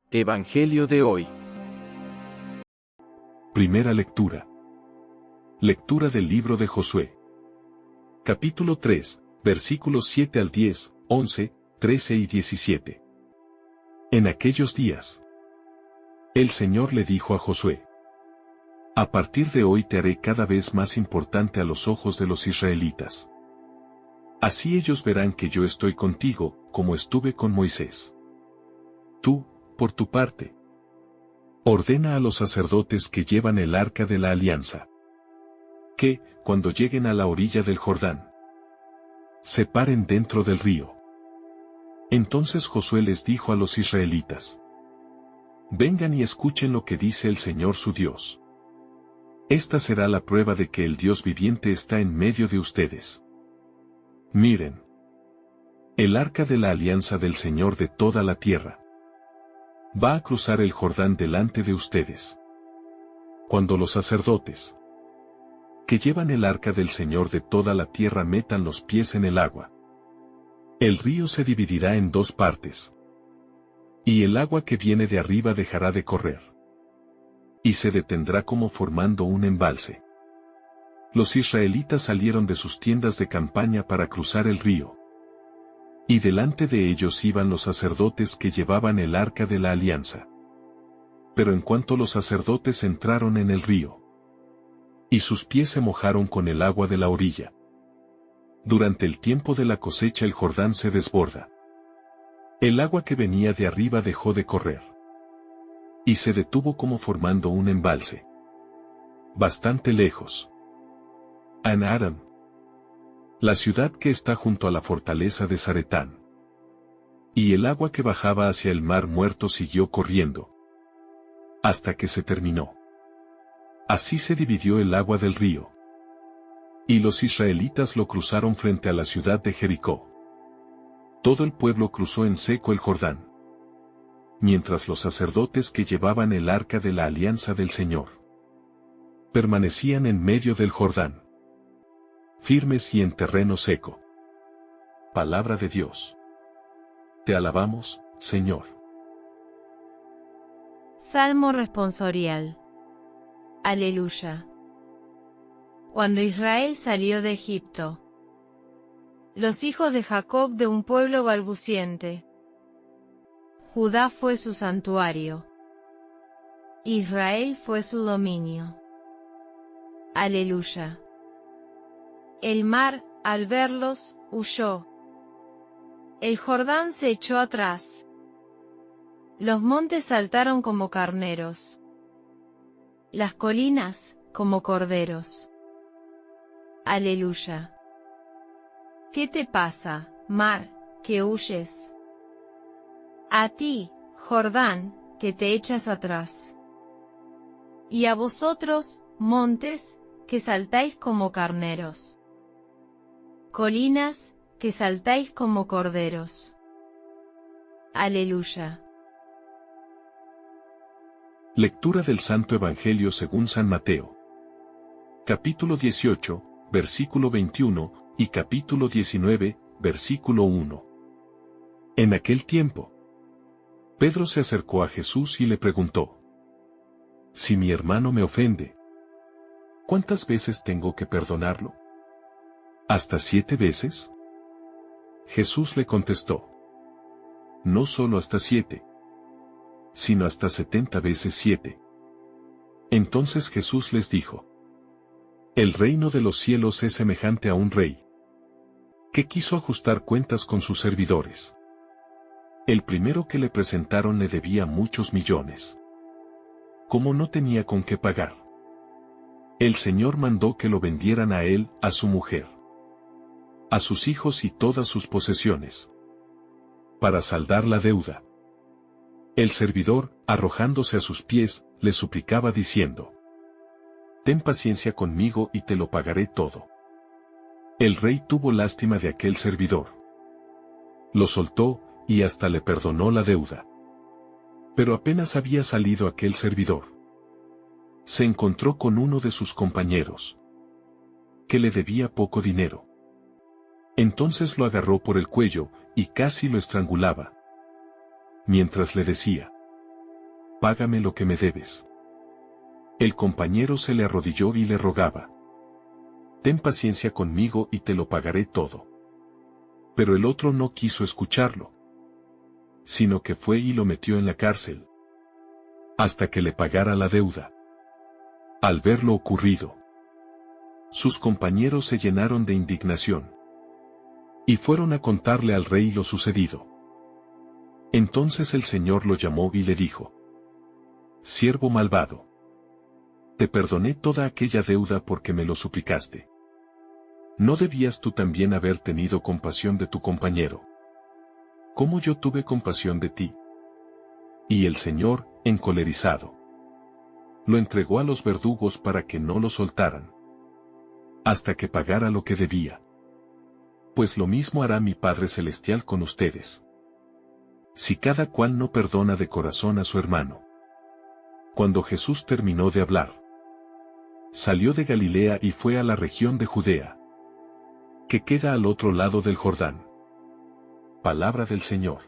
Evangelio de hoy. Primera lectura. Lectura del libro de Josué. Capítulo 3, versículos 7 al 10, 11, 13 y 17. En aquellos días, el Señor le dijo a Josué: a partir de hoy te haré cada vez más importante a los ojos de los israelitas. Así ellos verán que yo estoy contigo, como estuve con Moisés. Tú, por tu parte, ordena a los sacerdotes que llevan el arca de la alianza, que, cuando lleguen a la orilla del Jordán, se paren dentro del río. Entonces Josué les dijo a los israelitas: vengan y escuchen lo que dice el Señor su Dios. Esta será la prueba de que el Dios viviente está en medio de ustedes. Miren, el arca de la alianza del Señor de toda la tierra va a cruzar el Jordán delante de ustedes. Cuando los sacerdotes que llevan el arca del Señor de toda la tierra metan los pies en el agua, el río se dividirá en dos partes, y el agua que viene de arriba dejará de correr, y se detendrá como formando un embalse. Los israelitas salieron de sus tiendas de campaña para cruzar el río, y delante de ellos iban los sacerdotes que llevaban el arca de la alianza. Pero en cuanto los sacerdotes entraron en el río, y sus pies se mojaron con el agua de la orilla, durante el tiempo de la cosecha el Jordán se desborda. El agua que venía de arriba dejó de correr, y se detuvo como formando un embalse, bastante lejos. En Aram, la ciudad que está junto a la fortaleza de Zaretán. Y el agua que bajaba hacia el mar muerto siguió corriendo, hasta que se terminó. Así se dividió el agua del río, y los israelitas lo cruzaron frente a la ciudad de Jericó. Todo el pueblo cruzó en seco el Jordán, mientras los sacerdotes que llevaban el arca de la alianza del Señor permanecían en medio del Jordán, firmes y en terreno seco. Palabra de Dios. Te alabamos, Señor. Salmo responsorial. Aleluya. Cuando Israel salió de Egipto, los hijos de Jacob de un pueblo balbuciente, Judá fue su santuario, Israel fue su dominio. Aleluya. El mar, al verlos, huyó. El Jordán se echó atrás. Los montes saltaron como carneros. Las colinas, como corderos. Aleluya. ¿Qué te pasa, mar, que huyes? A ti, Jordán, que te echas atrás. Y a vosotros, montes, que saltáis como carneros. Colinas, que saltáis como corderos. Aleluya. Lectura del Santo Evangelio según San Mateo. Capítulo 18, versículo 21, y capítulo 19, versículo 1. En aquel tiempo, Pedro se acercó a Jesús y le preguntó: si mi hermano me ofende, ¿cuántas veces tengo que perdonarlo? ¿Hasta 7 veces? Jesús le contestó: no solo hasta 7, sino hasta 70 veces 7. Entonces Jesús les dijo: el reino de los cielos es semejante a un rey, que quiso ajustar cuentas con sus servidores. El primero que le presentaron le debía muchos millones. Como no tenía con qué pagar, el Señor mandó que lo vendieran a él, a su mujer, a sus hijos y todas sus posesiones, para saldar la deuda. El servidor, arrojándose a sus pies, le suplicaba diciendo: ten paciencia conmigo y te lo pagaré todo. El rey tuvo lástima de aquel servidor, lo soltó, y hasta le perdonó la deuda. Pero apenas había salido aquel servidor, se encontró con uno de sus compañeros, que le debía poco dinero. Entonces lo agarró por el cuello, y casi lo estrangulaba, mientras le decía: págame lo que me debes. El compañero se le arrodilló y le rogaba: ten paciencia conmigo y te lo pagaré todo. Pero el otro no quiso escucharlo, sino que fue y lo metió en la cárcel, hasta que le pagara la deuda. Al ver lo ocurrido, sus compañeros se llenaron de indignación, y fueron a contarle al rey lo sucedido. Entonces el Señor lo llamó y le dijo: siervo malvado, te perdoné toda aquella deuda porque me lo suplicaste. ¿No debías tú también haber tenido compasión de tu compañero, como yo tuve compasión de ti? Y el Señor, encolerizado, lo entregó a los verdugos para que no lo soltaran, hasta que pagara lo que debía. Pues lo mismo hará mi Padre Celestial con ustedes, si cada cual no perdona de corazón a su hermano. Cuando Jesús terminó de hablar, salió de Galilea y fue a la región de Judea, que queda al otro lado del Jordán. Palabra del Señor.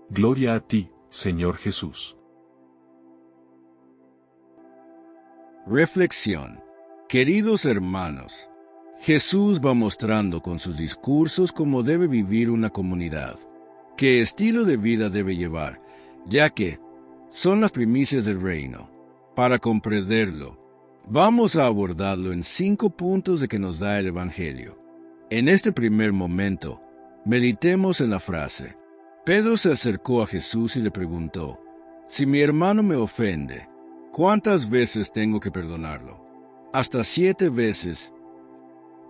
Gloria a ti, Señor Jesús. Reflexión. Queridos hermanos, Jesús va mostrando con sus discursos cómo debe vivir una comunidad, qué estilo de vida debe llevar, ya que son las primicias del reino. Para comprenderlo, vamos a abordarlo en 5 puntos de que nos da el Evangelio. En este primer momento, meditemos en la frase: Pedro se acercó a Jesús y le preguntó: si mi hermano me ofende, ¿cuántas veces tengo que perdonarlo? Hasta 7 veces.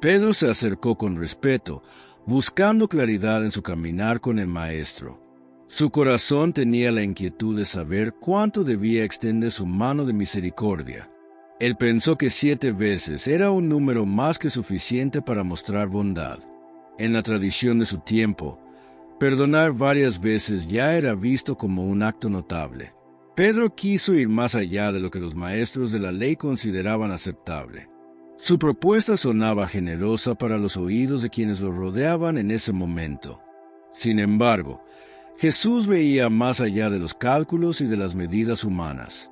Pedro se acercó con respeto, buscando claridad en su caminar con el Maestro. Su corazón tenía la inquietud de saber cuánto debía extender su mano de misericordia. Él pensó que 7 veces era un número más que suficiente para mostrar bondad. En la tradición de su tiempo, perdonar varias veces ya era visto como un acto notable. Pedro quiso ir más allá de lo que los maestros de la ley consideraban aceptable. Su propuesta sonaba generosa para los oídos de quienes lo rodeaban en ese momento. Sin embargo, Jesús veía más allá de los cálculos y de las medidas humanas.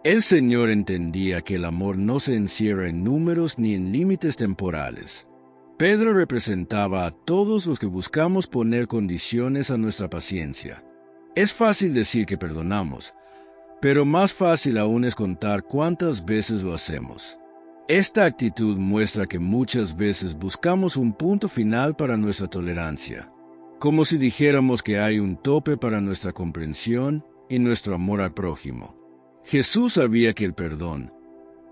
El Señor entendía que el amor no se encierra en números ni en límites temporales. Pedro representaba a todos los que buscamos poner condiciones a nuestra paciencia. Es fácil decir que perdonamos, pero más fácil aún es contar cuántas veces lo hacemos. Esta actitud muestra que muchas veces buscamos un punto final para nuestra tolerancia, como si dijéramos que hay un tope para nuestra comprensión y nuestro amor al prójimo. Jesús sabía que el perdón,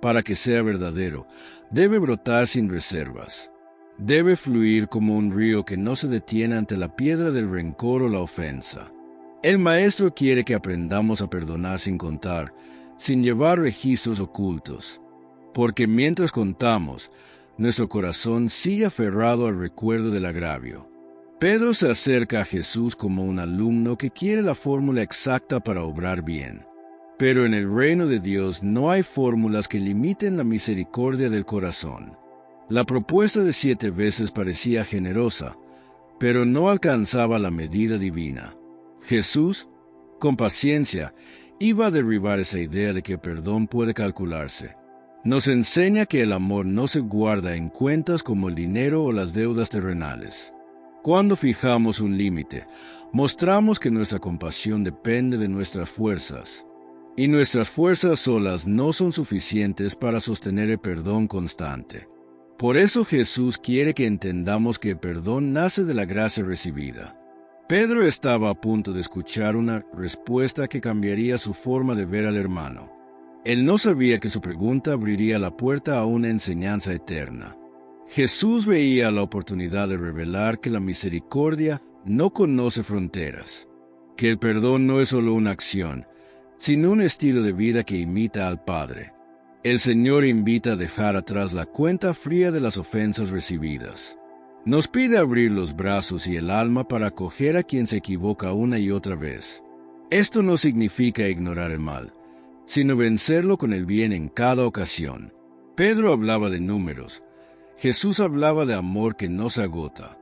para que sea verdadero, debe brotar sin reservas. Debe fluir como un río que no se detiene ante la piedra del rencor o la ofensa. El Maestro quiere que aprendamos a perdonar sin contar, sin llevar registros ocultos, porque mientras contamos, nuestro corazón sigue aferrado al recuerdo del agravio. Pedro se acerca a Jesús como un alumno que quiere la fórmula exacta para obrar bien. Pero en el reino de Dios no hay fórmulas que limiten la misericordia del corazón. La propuesta de 7 veces parecía generosa, pero no alcanzaba la medida divina. Jesús, con paciencia, iba a derribar esa idea de que el perdón puede calcularse. Nos enseña que el amor no se guarda en cuentas como el dinero o las deudas terrenales. Cuando fijamos un límite, mostramos que nuestra compasión depende de nuestras fuerzas. Y nuestras fuerzas solas no son suficientes para sostener el perdón constante. Por eso Jesús quiere que entendamos que el perdón nace de la gracia recibida. Pedro estaba a punto de escuchar una respuesta que cambiaría su forma de ver al hermano. Él no sabía que su pregunta abriría la puerta a una enseñanza eterna. Jesús veía la oportunidad de revelar que la misericordia no conoce fronteras, que el perdón no es solo una acción, sino un estilo de vida que imita al Padre. El Señor invita a dejar atrás la cuenta fría de las ofensas recibidas. Nos pide abrir los brazos y el alma para acoger a quien se equivoca una y otra vez. Esto no significa ignorar el mal, sino vencerlo con el bien en cada ocasión. Pedro hablaba de números. Jesús hablaba de amor que no se agota.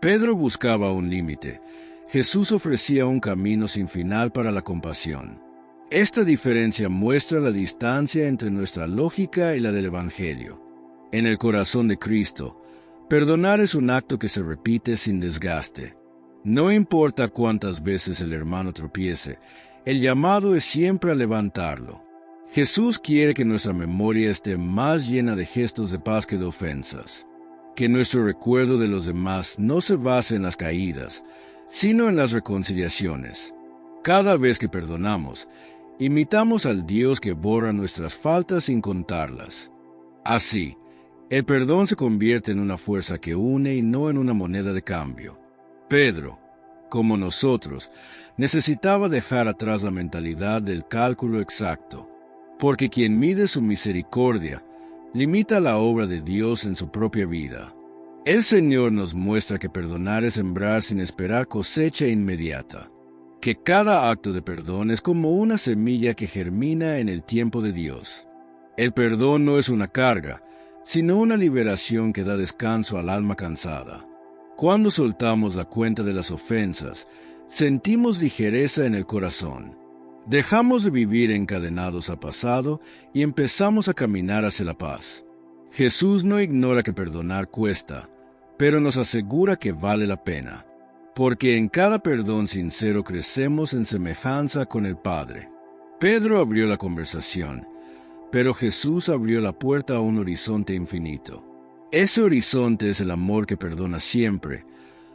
Pedro buscaba un límite. Jesús ofrecía un camino sin final para la compasión. Esta diferencia muestra la distancia entre nuestra lógica y la del Evangelio. En el corazón de Cristo, perdonar es un acto que se repite sin desgaste. No importa cuántas veces el hermano tropiece, el llamado es siempre a levantarlo. Jesús quiere que nuestra memoria esté más llena de gestos de paz que de ofensas. Que nuestro recuerdo de los demás no se base en las caídas, sino en las reconciliaciones. Cada vez que perdonamos, imitamos al Dios que borra nuestras faltas sin contarlas. Así, el perdón se convierte en una fuerza que une y no en una moneda de cambio. Pedro, como nosotros, necesitaba dejar atrás la mentalidad del cálculo exacto, porque quien mide su misericordia limita la obra de Dios en su propia vida. El Señor nos muestra que perdonar es sembrar sin esperar cosecha inmediata, que cada acto de perdón es como una semilla que germina en el tiempo de Dios. El perdón no es una carga, sino una liberación que da descanso al alma cansada. Cuando soltamos la cuenta de las ofensas, sentimos ligereza en el corazón. Dejamos de vivir encadenados al pasado y empezamos a caminar hacia la paz. Jesús no ignora que perdonar cuesta, pero nos asegura que vale la pena, porque en cada perdón sincero crecemos en semejanza con el Padre. Pedro abrió la conversación, pero Jesús abrió la puerta a un horizonte infinito. Ese horizonte es el amor que perdona siempre,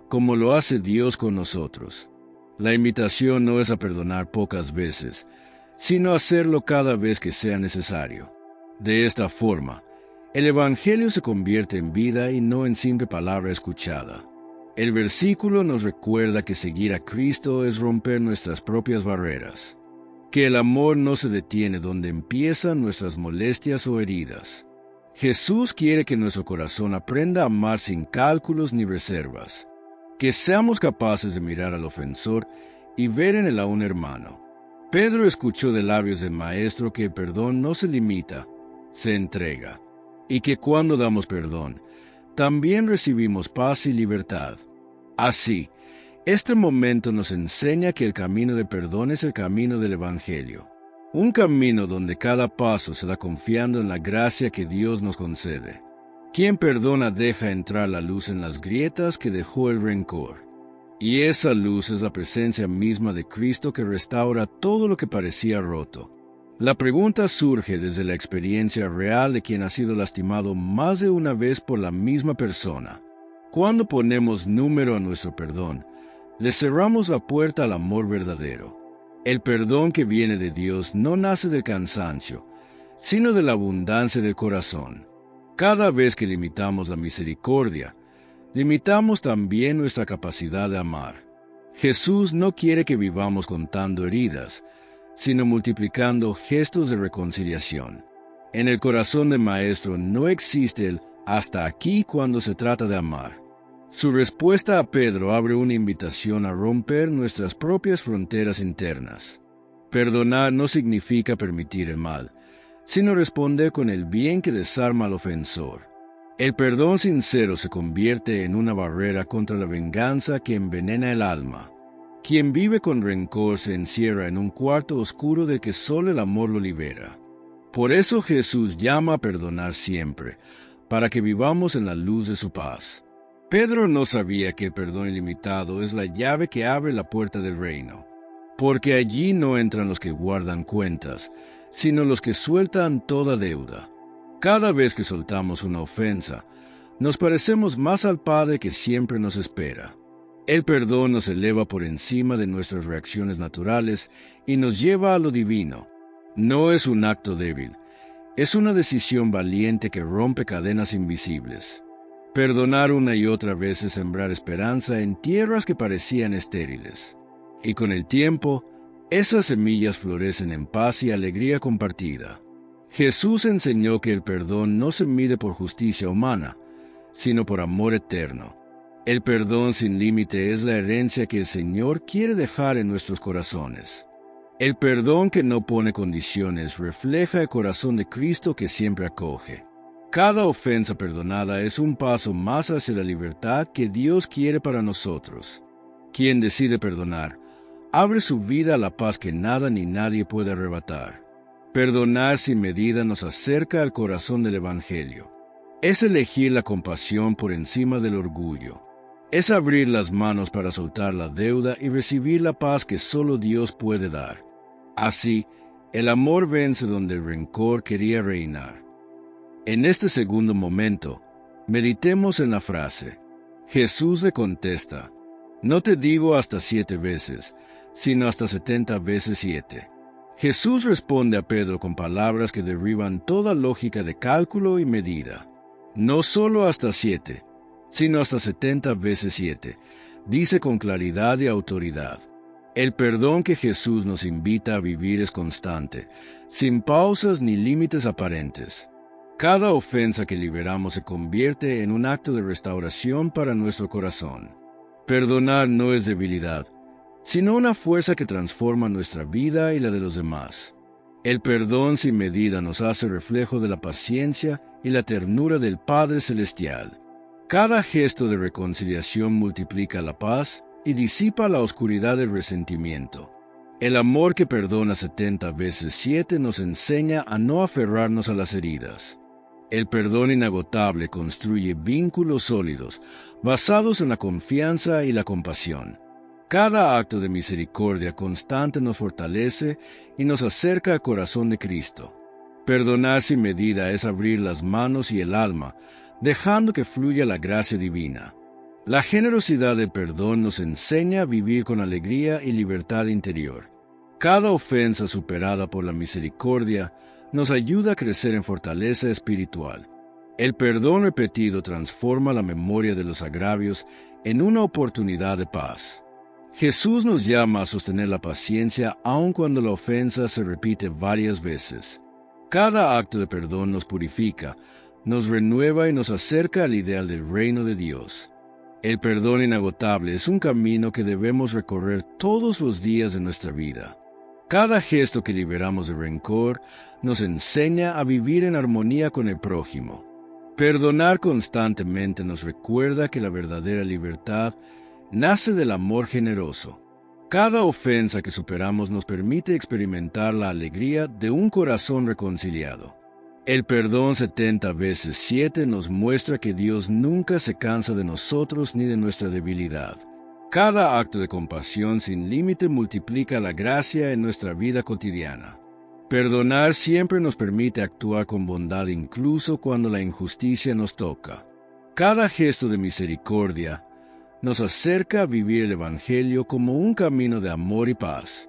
como lo hace Dios con nosotros. La invitación no es a perdonar pocas veces, sino a hacerlo cada vez que sea necesario. De esta forma, el Evangelio se convierte en vida y no en simple palabra escuchada. El versículo nos recuerda que seguir a Cristo es romper nuestras propias barreras, que el amor no se detiene donde empiezan nuestras molestias o heridas. Jesús quiere que nuestro corazón aprenda a amar sin cálculos ni reservas, que seamos capaces de mirar al ofensor y ver en él a un hermano. Pedro escuchó de labios del Maestro que el perdón no se limita, se entrega, y que cuando damos perdón, también recibimos paz y libertad. Así, este momento nos enseña que el camino de perdón es el camino del Evangelio, un camino donde cada paso se da confiando en la gracia que Dios nos concede. Quien perdona deja entrar la luz en las grietas que dejó el rencor, y esa luz es la presencia misma de Cristo que restaura todo lo que parecía roto. La pregunta surge desde la experiencia real de quien ha sido lastimado más de una vez por la misma persona. Cuando ponemos número a nuestro perdón, le cerramos la puerta al amor verdadero. El perdón que viene de Dios no nace del cansancio, sino de la abundancia del corazón. Cada vez que limitamos la misericordia, limitamos también nuestra capacidad de amar. Jesús no quiere que vivamos contando heridas, sino multiplicando gestos de reconciliación. En el corazón del Maestro no existe el hasta aquí cuando se trata de amar. Su respuesta a Pedro abre una invitación a romper nuestras propias fronteras internas. Perdonar no significa permitir el mal, sino responder con el bien que desarma al ofensor. El perdón sincero se convierte en una barrera contra la venganza que envenena el alma. Quien vive con rencor se encierra en un cuarto oscuro del que solo el amor lo libera. Por eso Jesús llama a perdonar siempre, para que vivamos en la luz de su paz. Pedro no sabía que el perdón ilimitado es la llave que abre la puerta del reino, porque allí no entran los que guardan cuentas, sino los que sueltan toda deuda. Cada vez que soltamos una ofensa, nos parecemos más al Padre que siempre nos espera. El perdón nos eleva por encima de nuestras reacciones naturales y nos lleva a lo divino. No es un acto débil, es una decisión valiente que rompe cadenas invisibles. Perdonar una y otra vez es sembrar esperanza en tierras que parecían estériles. Y con el tiempo, esas semillas florecen en paz y alegría compartida. Jesús enseñó que el perdón no se mide por justicia humana, sino por amor eterno. El perdón sin límite es la herencia que el Señor quiere dejar en nuestros corazones. El perdón que no pone condiciones refleja el corazón de Cristo que siempre acoge. Cada ofensa perdonada es un paso más hacia la libertad que Dios quiere para nosotros. Quien decide perdonar, abre su vida a la paz que nada ni nadie puede arrebatar. Perdonar sin medida nos acerca al corazón del Evangelio. Es elegir la compasión por encima del orgullo. Es abrir las manos para soltar la deuda y recibir la paz que solo Dios puede dar. Así, el amor vence donde el rencor quería reinar. En este segundo momento, meditemos en la frase. Jesús le contesta, no te digo hasta 7 veces, sino hasta 70 veces 7. Jesús responde a Pedro con palabras que derriban toda lógica de cálculo y medida. No solo hasta 7, sino hasta 70 veces 7, dice con claridad y autoridad. El perdón que Jesús nos invita a vivir es constante, sin pausas ni límites aparentes. Cada ofensa que liberamos se convierte en un acto de restauración para nuestro corazón. Perdonar no es debilidad, sino una fuerza que transforma nuestra vida y la de los demás. El perdón sin medida nos hace reflejo de la paciencia y la ternura del Padre Celestial. Cada gesto de reconciliación multiplica la paz y disipa la oscuridad del resentimiento. El amor que perdona 70 veces 7 nos enseña a no aferrarnos a las heridas. El perdón inagotable construye vínculos sólidos, basados en la confianza y la compasión. Cada acto de misericordia constante nos fortalece y nos acerca al corazón de Cristo. Perdonar sin medida es abrir las manos y el alma, dejando que fluya la gracia divina. La generosidad del perdón nos enseña a vivir con alegría y libertad interior. Cada ofensa superada por la misericordia nos ayuda a crecer en fortaleza espiritual. El perdón repetido transforma la memoria de los agravios en una oportunidad de paz. Jesús nos llama a sostener la paciencia aun cuando la ofensa se repite varias veces. Cada acto de perdón nos purifica, nos renueva y nos acerca al ideal del reino de Dios. El perdón inagotable es un camino que debemos recorrer todos los días de nuestra vida. Cada gesto que liberamos de rencor nos enseña a vivir en armonía con el prójimo. Perdonar constantemente nos recuerda que la verdadera libertad nace del amor generoso. Cada ofensa que superamos nos permite experimentar la alegría de un corazón reconciliado. El perdón 70 veces 7 nos muestra que Dios nunca se cansa de nosotros ni de nuestra debilidad. Cada acto de compasión sin límite multiplica la gracia en nuestra vida cotidiana. Perdonar siempre nos permite actuar con bondad incluso cuando la injusticia nos toca. Cada gesto de misericordia nos acerca a vivir el Evangelio como un camino de amor y paz.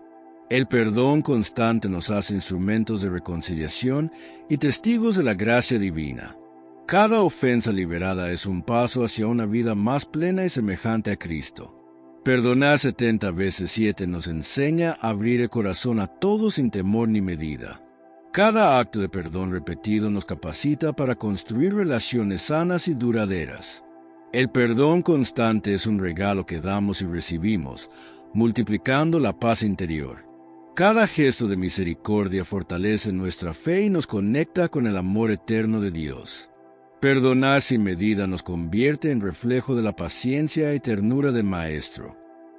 El perdón constante nos hace instrumentos de reconciliación y testigos de la gracia divina. Cada ofensa liberada es un paso hacia una vida más plena y semejante a Cristo. Perdonar 70 veces 7 nos enseña a abrir el corazón a todos sin temor ni medida. Cada acto de perdón repetido nos capacita para construir relaciones sanas y duraderas. El perdón constante es un regalo que damos y recibimos, multiplicando la paz interior. Cada gesto de misericordia fortalece nuestra fe y nos conecta con el amor eterno de Dios. Perdonar sin medida nos convierte en reflejo de la paciencia y ternura del Maestro.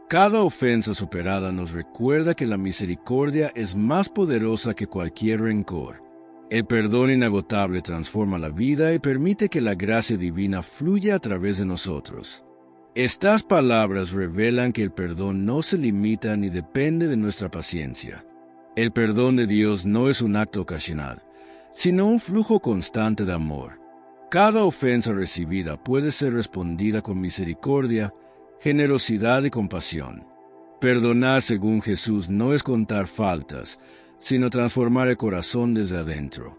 Cada ofensa superada nos recuerda que la misericordia es más poderosa que cualquier rencor. El perdón inagotable transforma la vida y permite que la gracia divina fluya a través de nosotros. Estas palabras revelan que el perdón no se limita ni depende de nuestra paciencia. El perdón de Dios no es un acto ocasional, sino un flujo constante de amor. Cada ofensa recibida puede ser respondida con misericordia, generosidad y compasión. Perdonar según Jesús no es contar faltas, sino transformar el corazón desde adentro.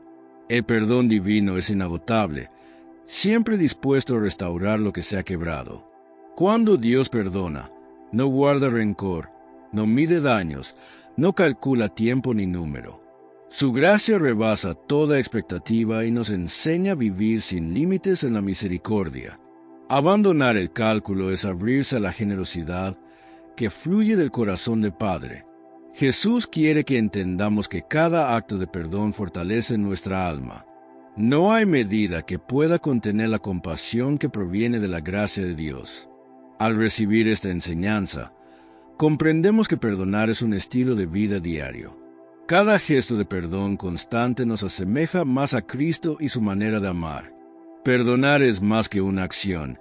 El perdón divino es inagotable, siempre dispuesto a restaurar lo que se ha quebrado. Cuando Dios perdona, no guarda rencor, no mide daños, no calcula tiempo ni número. Su gracia rebasa toda expectativa y nos enseña a vivir sin límites en la misericordia. Abandonar el cálculo es abrirse a la generosidad que fluye del corazón del Padre. Jesús quiere que entendamos que cada acto de perdón fortalece nuestra alma. No hay medida que pueda contener la compasión que proviene de la gracia de Dios. Al recibir esta enseñanza, comprendemos que perdonar es un estilo de vida diario. Cada gesto de perdón constante nos asemeja más a Cristo y su manera de amar. Perdonar es más que una acción,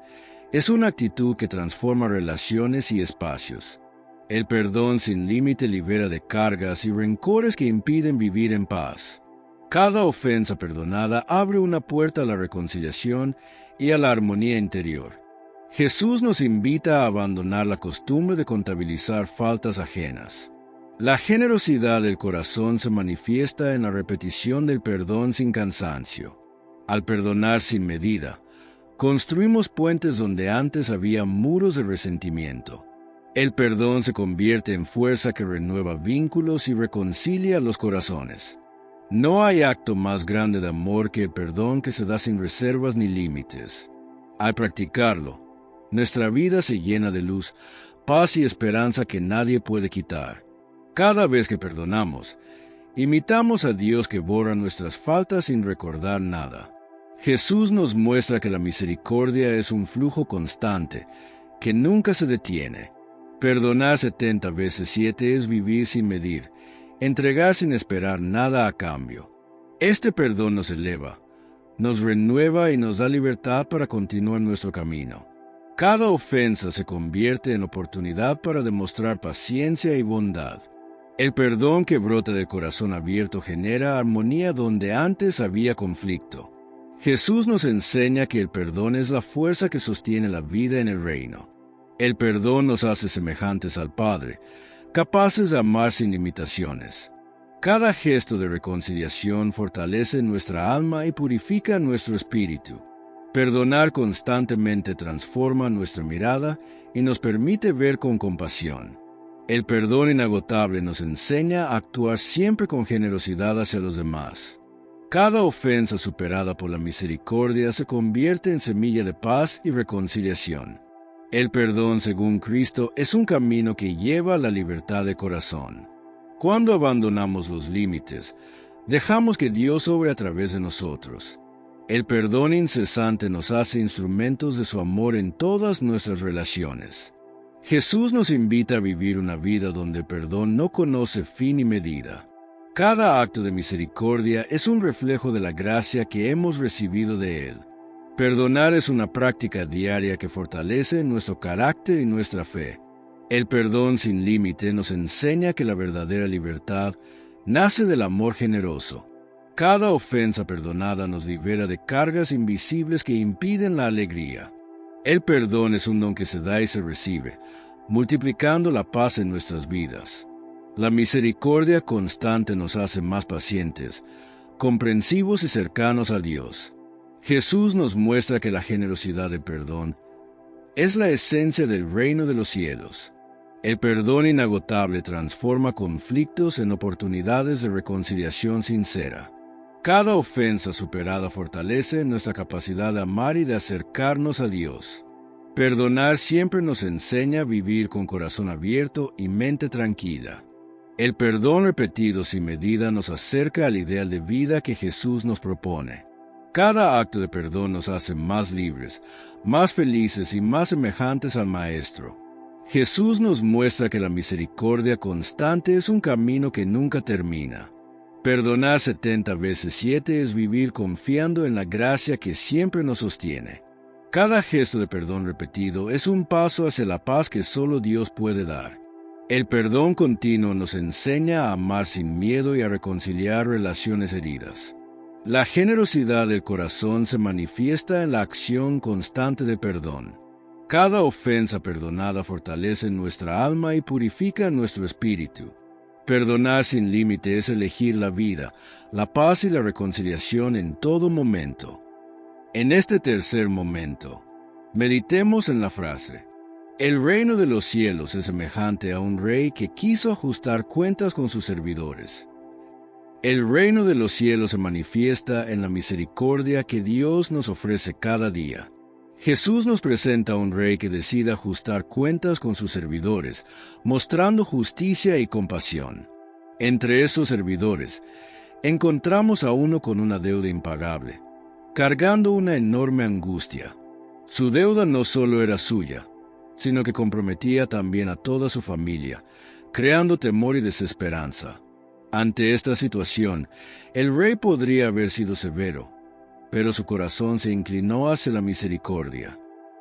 es una actitud que transforma relaciones y espacios. El perdón sin límite libera de cargas y rencores que impiden vivir en paz. Cada ofensa perdonada abre una puerta a la reconciliación y a la armonía interior. Jesús nos invita a abandonar la costumbre de contabilizar faltas ajenas. La generosidad del corazón se manifiesta en la repetición del perdón sin cansancio. Al perdonar sin medida, construimos puentes donde antes había muros de resentimiento. El perdón se convierte en fuerza que renueva vínculos y reconcilia los corazones. No hay acto más grande de amor que el perdón que se da sin reservas ni límites. Al practicarlo, nuestra vida se llena de luz, paz y esperanza que nadie puede quitar. Cada vez que perdonamos, imitamos a Dios que borra nuestras faltas sin recordar nada. Jesús nos muestra que la misericordia es un flujo constante, que nunca se detiene. Perdonar 70 veces 7 es vivir sin medir, entregar sin esperar nada a cambio. Este perdón nos eleva, nos renueva y nos da libertad para continuar nuestro camino. Cada ofensa se convierte en oportunidad para demostrar paciencia y bondad. El perdón que brota del corazón abierto genera armonía donde antes había conflicto. Jesús nos enseña que el perdón es la fuerza que sostiene la vida en el reino. El perdón nos hace semejantes al Padre, capaces de amar sin limitaciones. Cada gesto de reconciliación fortalece nuestra alma y purifica nuestro espíritu. Perdonar constantemente transforma nuestra mirada y nos permite ver con compasión. El perdón inagotable nos enseña a actuar siempre con generosidad hacia los demás. Cada ofensa superada por la misericordia se convierte en semilla de paz y reconciliación. El perdón según Cristo es un camino que lleva a la libertad de corazón. Cuando abandonamos los límites, dejamos que Dios obre a través de nosotros. El perdón incesante nos hace instrumentos de su amor en todas nuestras relaciones. Jesús nos invita a vivir una vida donde el perdón no conoce fin ni medida. Cada acto de misericordia es un reflejo de la gracia que hemos recibido de Él. Perdonar es una práctica diaria que fortalece nuestro carácter y nuestra fe. El perdón sin límite nos enseña que la verdadera libertad nace del amor generoso. Cada ofensa perdonada nos libera de cargas invisibles que impiden la alegría. El perdón es un don que se da y se recibe, multiplicando la paz en nuestras vidas. La misericordia constante nos hace más pacientes, comprensivos y cercanos a Dios. Jesús nos muestra que la generosidad del perdón es la esencia del reino de los cielos. El perdón inagotable transforma conflictos en oportunidades de reconciliación sincera. Cada ofensa superada fortalece nuestra capacidad de amar y de acercarnos a Dios. Perdonar siempre nos enseña a vivir con corazón abierto y mente tranquila. El perdón repetido sin medida nos acerca al ideal de vida que Jesús nos propone. Cada acto de perdón nos hace más libres, más felices y más semejantes al Maestro. Jesús nos muestra que la misericordia constante es un camino que nunca termina. Perdonar 70 veces 7 es vivir confiando en la gracia que siempre nos sostiene. Cada gesto de perdón repetido es un paso hacia la paz que solo Dios puede dar. El perdón continuo nos enseña a amar sin miedo y a reconciliar relaciones heridas. La generosidad del corazón se manifiesta en la acción constante de perdón. Cada ofensa perdonada fortalece nuestra alma y purifica nuestro espíritu. Perdonar sin límite es elegir la vida, la paz y la reconciliación en todo momento. En este tercer momento, meditemos en la frase: el reino de los cielos es semejante a un rey que quiso ajustar cuentas con sus servidores. El reino de los cielos se manifiesta en la misericordia que Dios nos ofrece cada día. Jesús nos presenta a un rey que decide ajustar cuentas con sus servidores, mostrando justicia y compasión. Entre esos servidores, encontramos a uno con una deuda impagable, cargando una enorme angustia. Su deuda no solo era suya, sino que comprometía también a toda su familia, creando temor y desesperanza. Ante esta situación, el rey podría haber sido severo, pero su corazón se inclinó hacia la misericordia.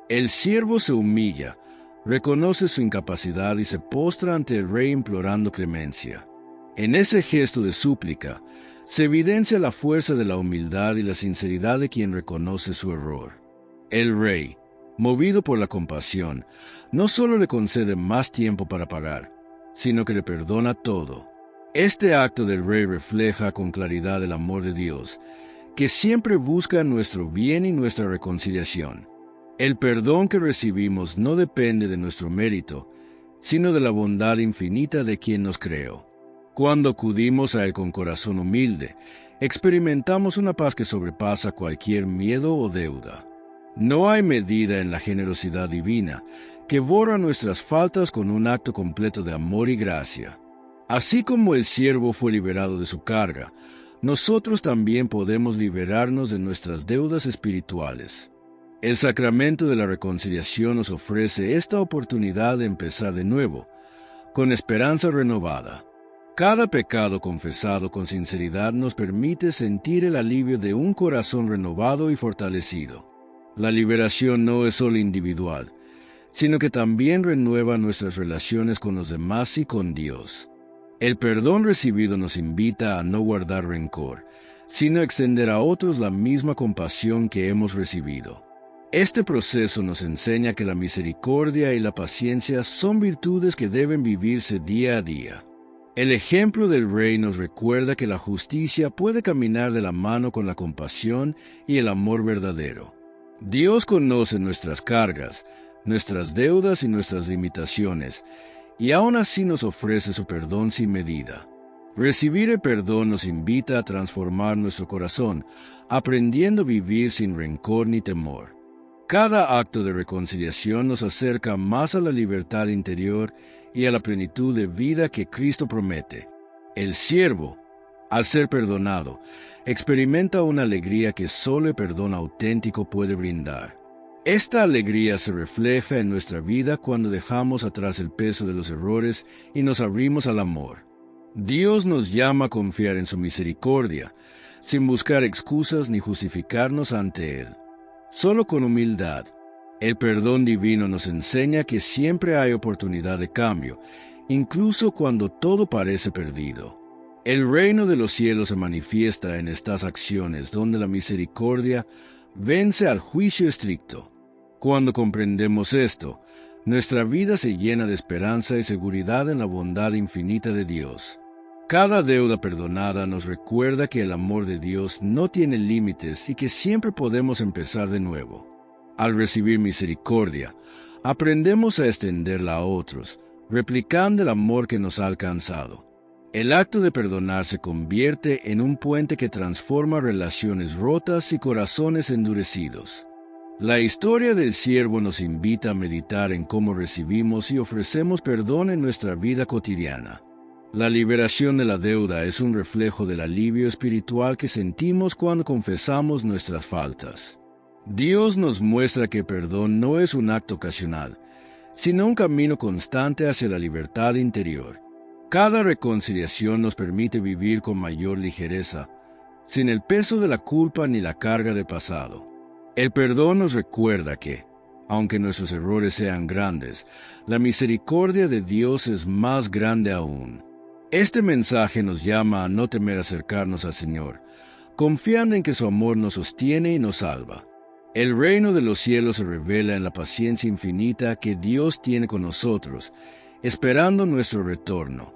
El siervo se humilla, reconoce su incapacidad y se postra ante el rey implorando clemencia. En ese gesto de súplica, se evidencia la fuerza de la humildad y la sinceridad de quien reconoce su error. El rey, movido por la compasión, no solo le concede más tiempo para pagar, sino que le perdona todo. Este acto del rey refleja con claridad el amor de Dios, que siempre busca nuestro bien y nuestra reconciliación. El perdón que recibimos no depende de nuestro mérito, sino de la bondad infinita de quien nos creó. Cuando acudimos a Él con corazón humilde, experimentamos una paz que sobrepasa cualquier miedo o deuda. No hay medida en la generosidad divina que borra nuestras faltas con un acto completo de amor y gracia. Así como el siervo fue liberado de su carga, nosotros también podemos liberarnos de nuestras deudas espirituales. El sacramento de la reconciliación nos ofrece esta oportunidad de empezar de nuevo, con esperanza renovada. Cada pecado confesado con sinceridad nos permite sentir el alivio de un corazón renovado y fortalecido. La liberación no es solo individual, sino que también renueva nuestras relaciones con los demás y con Dios. El perdón recibido nos invita a no guardar rencor, sino a extender a otros la misma compasión que hemos recibido. Este proceso nos enseña que la misericordia y la paciencia son virtudes que deben vivirse día a día. El ejemplo del rey nos recuerda que la justicia puede caminar de la mano con la compasión y el amor verdadero. Dios conoce nuestras cargas, nuestras deudas y nuestras limitaciones, y aún así nos ofrece su perdón sin medida. Recibir el perdón nos invita a transformar nuestro corazón, aprendiendo a vivir sin rencor ni temor. Cada acto de reconciliación nos acerca más a la libertad interior y a la plenitud de vida que Cristo promete. El siervo, al ser perdonado, experimenta una alegría que solo el perdón auténtico puede brindar. Esta alegría se refleja en nuestra vida cuando dejamos atrás el peso de los errores y nos abrimos al amor. Dios nos llama a confiar en su misericordia, sin buscar excusas ni justificarnos ante Él. Solo con humildad. El perdón divino nos enseña que siempre hay oportunidad de cambio, incluso cuando todo parece perdido. El reino de los cielos se manifiesta en estas acciones donde la misericordia vence al juicio estricto. Cuando comprendemos esto, nuestra vida se llena de esperanza y seguridad en la bondad infinita de Dios. Cada deuda perdonada nos recuerda que el amor de Dios no tiene límites y que siempre podemos empezar de nuevo. Al recibir misericordia, aprendemos a extenderla a otros, replicando el amor que nos ha alcanzado. El acto de perdonar se convierte en un puente que transforma relaciones rotas y corazones endurecidos. La historia del siervo nos invita a meditar en cómo recibimos y ofrecemos perdón en nuestra vida cotidiana. La liberación de la deuda es un reflejo del alivio espiritual que sentimos cuando confesamos nuestras faltas. Dios nos muestra que el perdón no es un acto ocasional, sino un camino constante hacia la libertad interior. Cada reconciliación nos permite vivir con mayor ligereza, sin el peso de la culpa ni la carga del pasado. El perdón nos recuerda que, aunque nuestros errores sean grandes, la misericordia de Dios es más grande aún. Este mensaje nos llama a no temer acercarnos al Señor, confiando en que su amor nos sostiene y nos salva. El reino de los cielos se revela en la paciencia infinita que Dios tiene con nosotros, esperando nuestro retorno.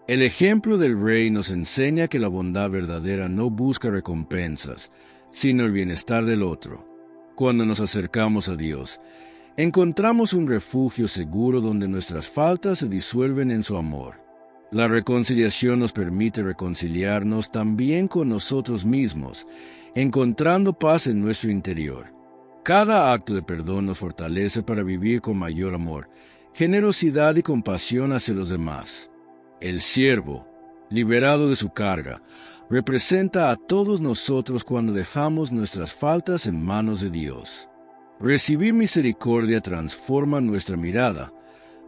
El ejemplo del rey nos enseña que la bondad verdadera no busca recompensas, sino el bienestar del otro. Cuando nos acercamos a Dios, encontramos un refugio seguro donde nuestras faltas se disuelven en su amor. La reconciliación nos permite reconciliarnos también con nosotros mismos, encontrando paz en nuestro interior. Cada acto de perdón nos fortalece para vivir con mayor amor, generosidad y compasión hacia los demás. El siervo, liberado de su carga, representa a todos nosotros cuando dejamos nuestras faltas en manos de Dios. Recibir misericordia transforma nuestra mirada,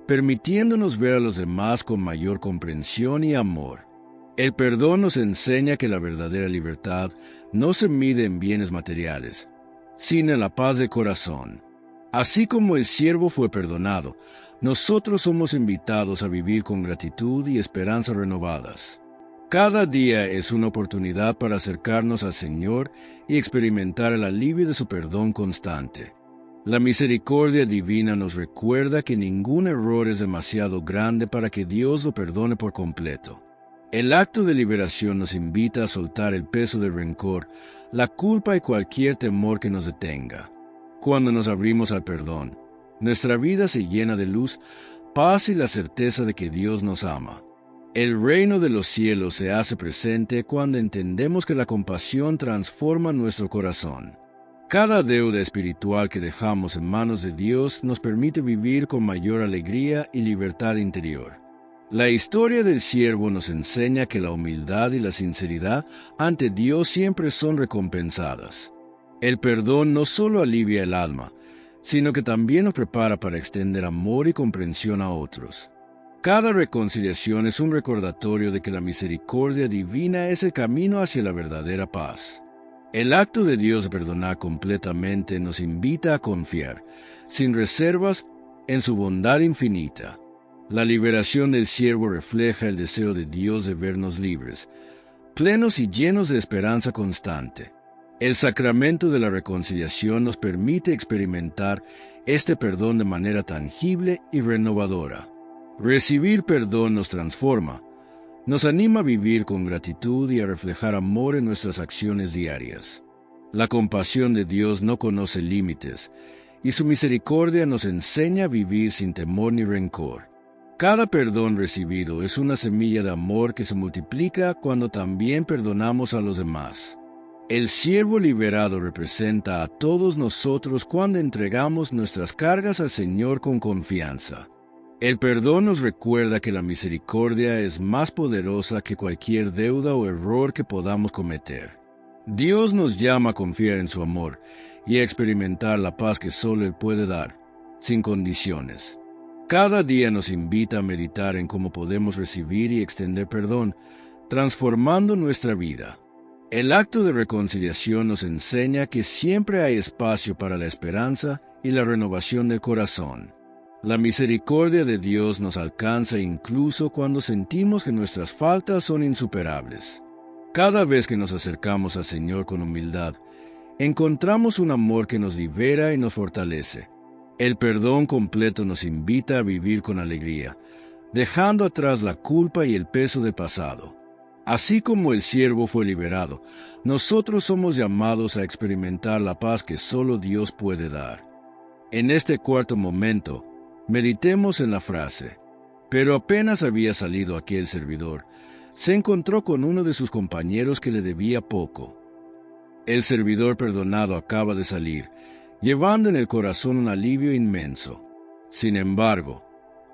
permitiéndonos ver a los demás con mayor comprensión y amor. El perdón nos enseña que la verdadera libertad no se mide en bienes materiales, sino en la paz de corazón. Así como el siervo fue perdonado, nosotros somos invitados a vivir con gratitud y esperanza renovadas. Cada día es una oportunidad para acercarnos al Señor y experimentar el alivio de su perdón constante. La misericordia divina nos recuerda que ningún error es demasiado grande para que Dios lo perdone por completo. El acto de liberación nos invita a soltar el peso del rencor, la culpa y cualquier temor que nos detenga. Cuando nos abrimos al perdón, nuestra vida se llena de luz, paz y la certeza de que Dios nos ama. El reino de los cielos se hace presente cuando entendemos que la compasión transforma nuestro corazón. Cada deuda espiritual que dejamos en manos de Dios nos permite vivir con mayor alegría y libertad interior. La historia del siervo nos enseña que la humildad y la sinceridad ante Dios siempre son recompensadas. El perdón no solo alivia el alma, sino que también nos prepara para extender amor y comprensión a otros. Cada reconciliación es un recordatorio de que la misericordia divina es el camino hacia la verdadera paz. El acto de Dios de perdonar completamente nos invita a confiar, sin reservas, en su bondad infinita. La liberación del siervo refleja el deseo de Dios de vernos libres, plenos y llenos de esperanza constante. El sacramento de la reconciliación nos permite experimentar este perdón de manera tangible y renovadora. Recibir perdón nos transforma, nos anima a vivir con gratitud y a reflejar amor en nuestras acciones diarias. La compasión de Dios no conoce límites, y su misericordia nos enseña a vivir sin temor ni rencor. Cada perdón recibido es una semilla de amor que se multiplica cuando también perdonamos a los demás. El siervo liberado representa a todos nosotros cuando entregamos nuestras cargas al Señor con confianza. El perdón nos recuerda que la misericordia es más poderosa que cualquier deuda o error que podamos cometer. Dios nos llama a confiar en su amor y a experimentar la paz que solo Él puede dar, sin condiciones. Cada día nos invita a meditar en cómo podemos recibir y extender perdón, transformando nuestra vida. El acto de reconciliación nos enseña que siempre hay espacio para la esperanza y la renovación del corazón. La misericordia de Dios nos alcanza incluso cuando sentimos que nuestras faltas son insuperables. Cada vez que nos acercamos al Señor con humildad, encontramos un amor que nos libera y nos fortalece. El perdón completo nos invita a vivir con alegría, dejando atrás la culpa y el peso del pasado. Así como el siervo fue liberado, nosotros somos llamados a experimentar la paz que solo Dios puede dar. En este cuarto momento, meditemos en la frase: pero apenas había salido aquel servidor, se encontró con uno de sus compañeros que le debía poco. El servidor perdonado acaba de salir, llevando en el corazón un alivio inmenso. Sin embargo,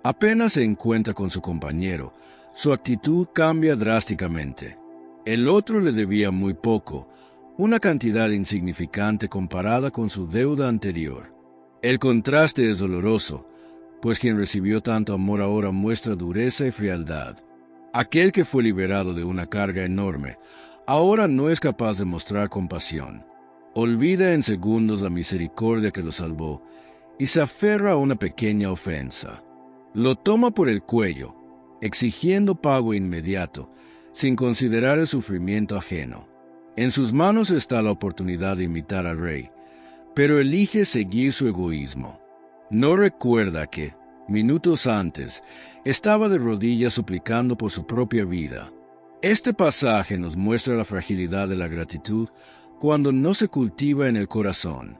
apenas se encuentra con su compañero, su actitud cambia drásticamente. El otro le debía muy poco, una cantidad insignificante comparada con su deuda anterior. El contraste es doloroso, pues quien recibió tanto amor ahora muestra dureza y frialdad. Aquel que fue liberado de una carga enorme, ahora no es capaz de mostrar compasión. Olvida en segundos la misericordia que lo salvó y se aferra a una pequeña ofensa. Lo toma por el cuello, exigiendo pago inmediato, sin considerar el sufrimiento ajeno. En sus manos está la oportunidad de imitar al rey, pero elige seguir su egoísmo. No recuerda que, minutos antes, estaba de rodillas suplicando por su propia vida. Este pasaje nos muestra la fragilidad de la gratitud cuando no se cultiva en el corazón.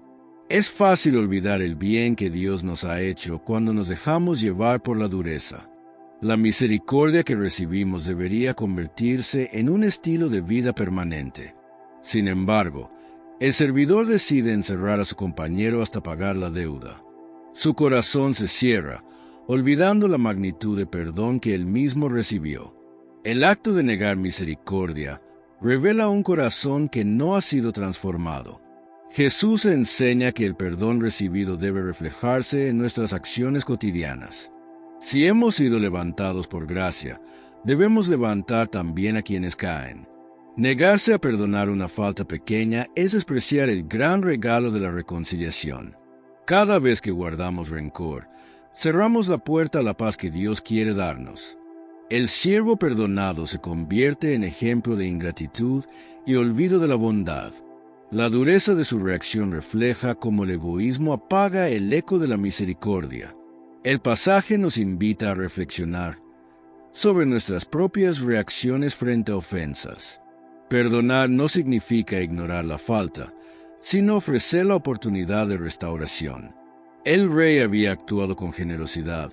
Es fácil olvidar el bien que Dios nos ha hecho cuando nos dejamos llevar por la dureza. La misericordia que recibimos debería convertirse en un estilo de vida permanente. Sin embargo, el servidor decide encerrar a su compañero hasta pagar la deuda. Su corazón se cierra, olvidando la magnitud de perdón que él mismo recibió. El acto de negar misericordia revela un corazón que no ha sido transformado. Jesús enseña que el perdón recibido debe reflejarse en nuestras acciones cotidianas. Si hemos sido levantados por gracia, debemos levantar también a quienes caen. Negarse a perdonar una falta pequeña es despreciar el gran regalo de la reconciliación. Cada vez que guardamos rencor, cerramos la puerta a la paz que Dios quiere darnos. El siervo perdonado se convierte en ejemplo de ingratitud y olvido de la bondad. La dureza de su reacción refleja cómo el egoísmo apaga el eco de la misericordia. El pasaje nos invita a reflexionar sobre nuestras propias reacciones frente a ofensas. Perdonar no significa ignorar la falta, sino ofrecer la oportunidad de restauración. El rey había actuado con generosidad,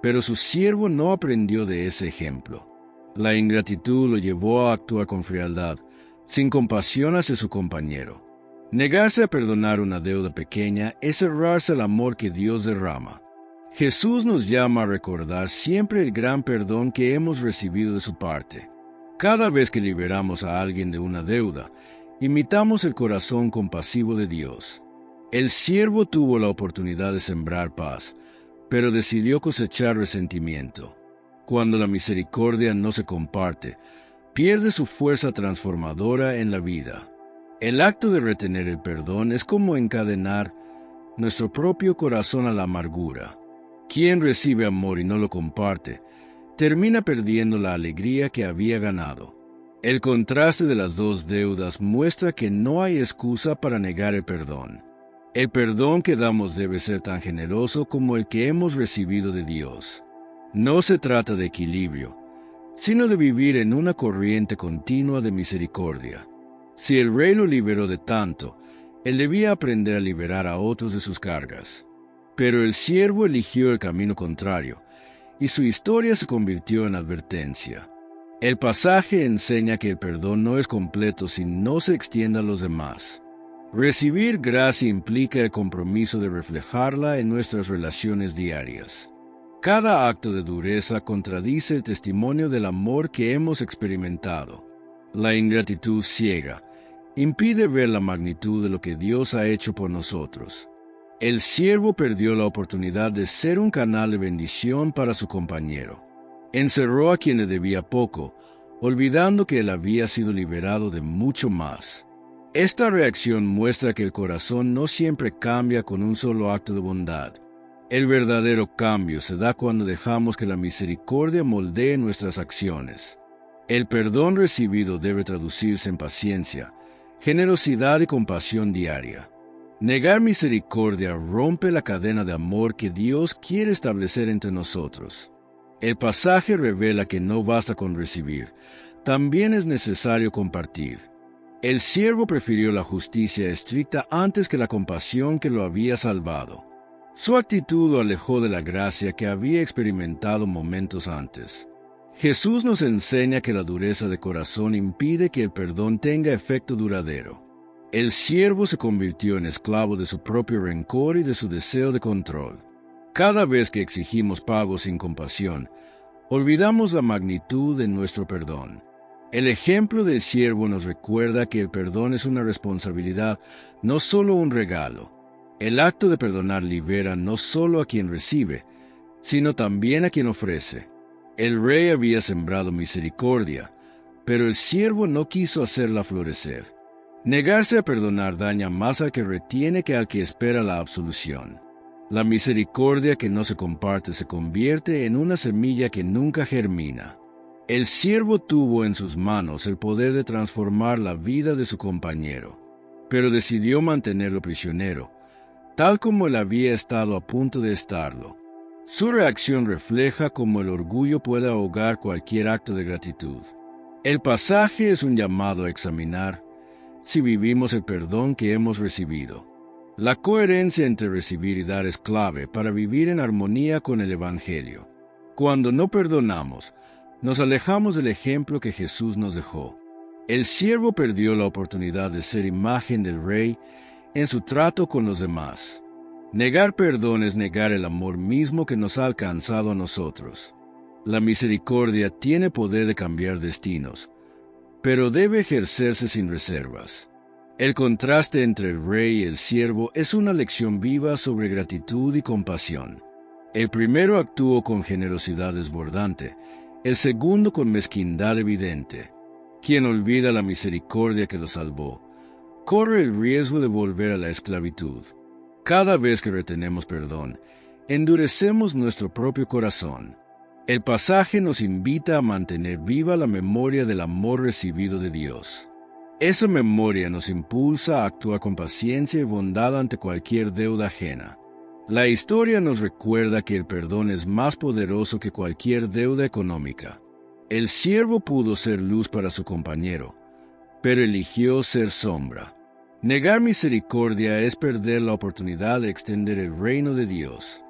pero su siervo no aprendió de ese ejemplo. La ingratitud lo llevó a actuar con frialdad, sin compasión hacia su compañero. Negarse a perdonar una deuda pequeña es cerrarse al amor que Dios derrama. Jesús nos llama a recordar siempre el gran perdón que hemos recibido de su parte. Cada vez que liberamos a alguien de una deuda, imitamos el corazón compasivo de Dios. El siervo tuvo la oportunidad de sembrar paz, pero decidió cosechar resentimiento. Cuando la misericordia no se comparte, pierde su fuerza transformadora en la vida. El acto de retener el perdón es como encadenar nuestro propio corazón a la amargura. Quien recibe amor y no lo comparte, termina perdiendo la alegría que había ganado. El contraste de las dos deudas muestra que no hay excusa para negar el perdón. El perdón que damos debe ser tan generoso como el que hemos recibido de Dios. No se trata de equilibrio, sino de vivir en una corriente continua de misericordia. Si el rey lo liberó de tanto, él debía aprender a liberar a otros de sus cargas. Pero el siervo eligió el camino contrario, y su historia se convirtió en advertencia. El pasaje enseña que el perdón no es completo si no se extiende a los demás. Recibir gracia implica el compromiso de reflejarla en nuestras relaciones diarias. Cada acto de dureza contradice el testimonio del amor que hemos experimentado. La ingratitud ciega impide ver la magnitud de lo que Dios ha hecho por nosotros. El siervo perdió la oportunidad de ser un canal de bendición para su compañero. Encerró a quien le debía poco, olvidando que él había sido liberado de mucho más. Esta reacción muestra que el corazón no siempre cambia con un solo acto de bondad. El verdadero cambio se da cuando dejamos que la misericordia moldee nuestras acciones. El perdón recibido debe traducirse en paciencia, generosidad y compasión diaria. Negar misericordia rompe la cadena de amor que Dios quiere establecer entre nosotros. El pasaje revela que no basta con recibir, también es necesario compartir. El siervo prefirió la justicia estricta antes que la compasión que lo había salvado. Su actitud lo alejó de la gracia que había experimentado momentos antes. Jesús nos enseña que la dureza de corazón impide que el perdón tenga efecto duradero. El siervo se convirtió en esclavo de su propio rencor y de su deseo de control. Cada vez que exigimos pago sin compasión, olvidamos la magnitud de nuestro perdón. El ejemplo del siervo nos recuerda que el perdón es una responsabilidad, no solo un regalo. El acto de perdonar libera no solo a quien recibe, sino también a quien ofrece. El rey había sembrado misericordia, pero el siervo no quiso hacerla florecer. Negarse a perdonar daña más al que retiene que al que espera la absolución. La misericordia que no se comparte se convierte en una semilla que nunca germina. El siervo tuvo en sus manos el poder de transformar la vida de su compañero, pero decidió mantenerlo prisionero, tal como él había estado a punto de estarlo. Su reacción refleja cómo el orgullo puede ahogar cualquier acto de gratitud. El pasaje es un llamado a examinar si vivimos el perdón que hemos recibido. La coherencia entre recibir y dar es clave para vivir en armonía con el Evangelio. Cuando no perdonamos, nos alejamos del ejemplo que Jesús nos dejó. El siervo perdió la oportunidad de ser imagen del Rey en su trato con los demás. Negar perdón es negar el amor mismo que nos ha alcanzado a nosotros. La misericordia tiene poder de cambiar destinos, pero debe ejercerse sin reservas. El contraste entre el rey y el siervo es una lección viva sobre gratitud y compasión. El primero actuó con generosidad desbordante, el segundo con mezquindad evidente. Quien olvida la misericordia que lo salvó, corre el riesgo de volver a la esclavitud. Cada vez que retenemos perdón, endurecemos nuestro propio corazón. El pasaje nos invita a mantener viva la memoria del amor recibido de Dios. Esa memoria nos impulsa a actuar con paciencia y bondad ante cualquier deuda ajena. La historia nos recuerda que el perdón es más poderoso que cualquier deuda económica. El siervo pudo ser luz para su compañero, pero eligió ser sombra. Negar misericordia es perder la oportunidad de extender el reino de Dios.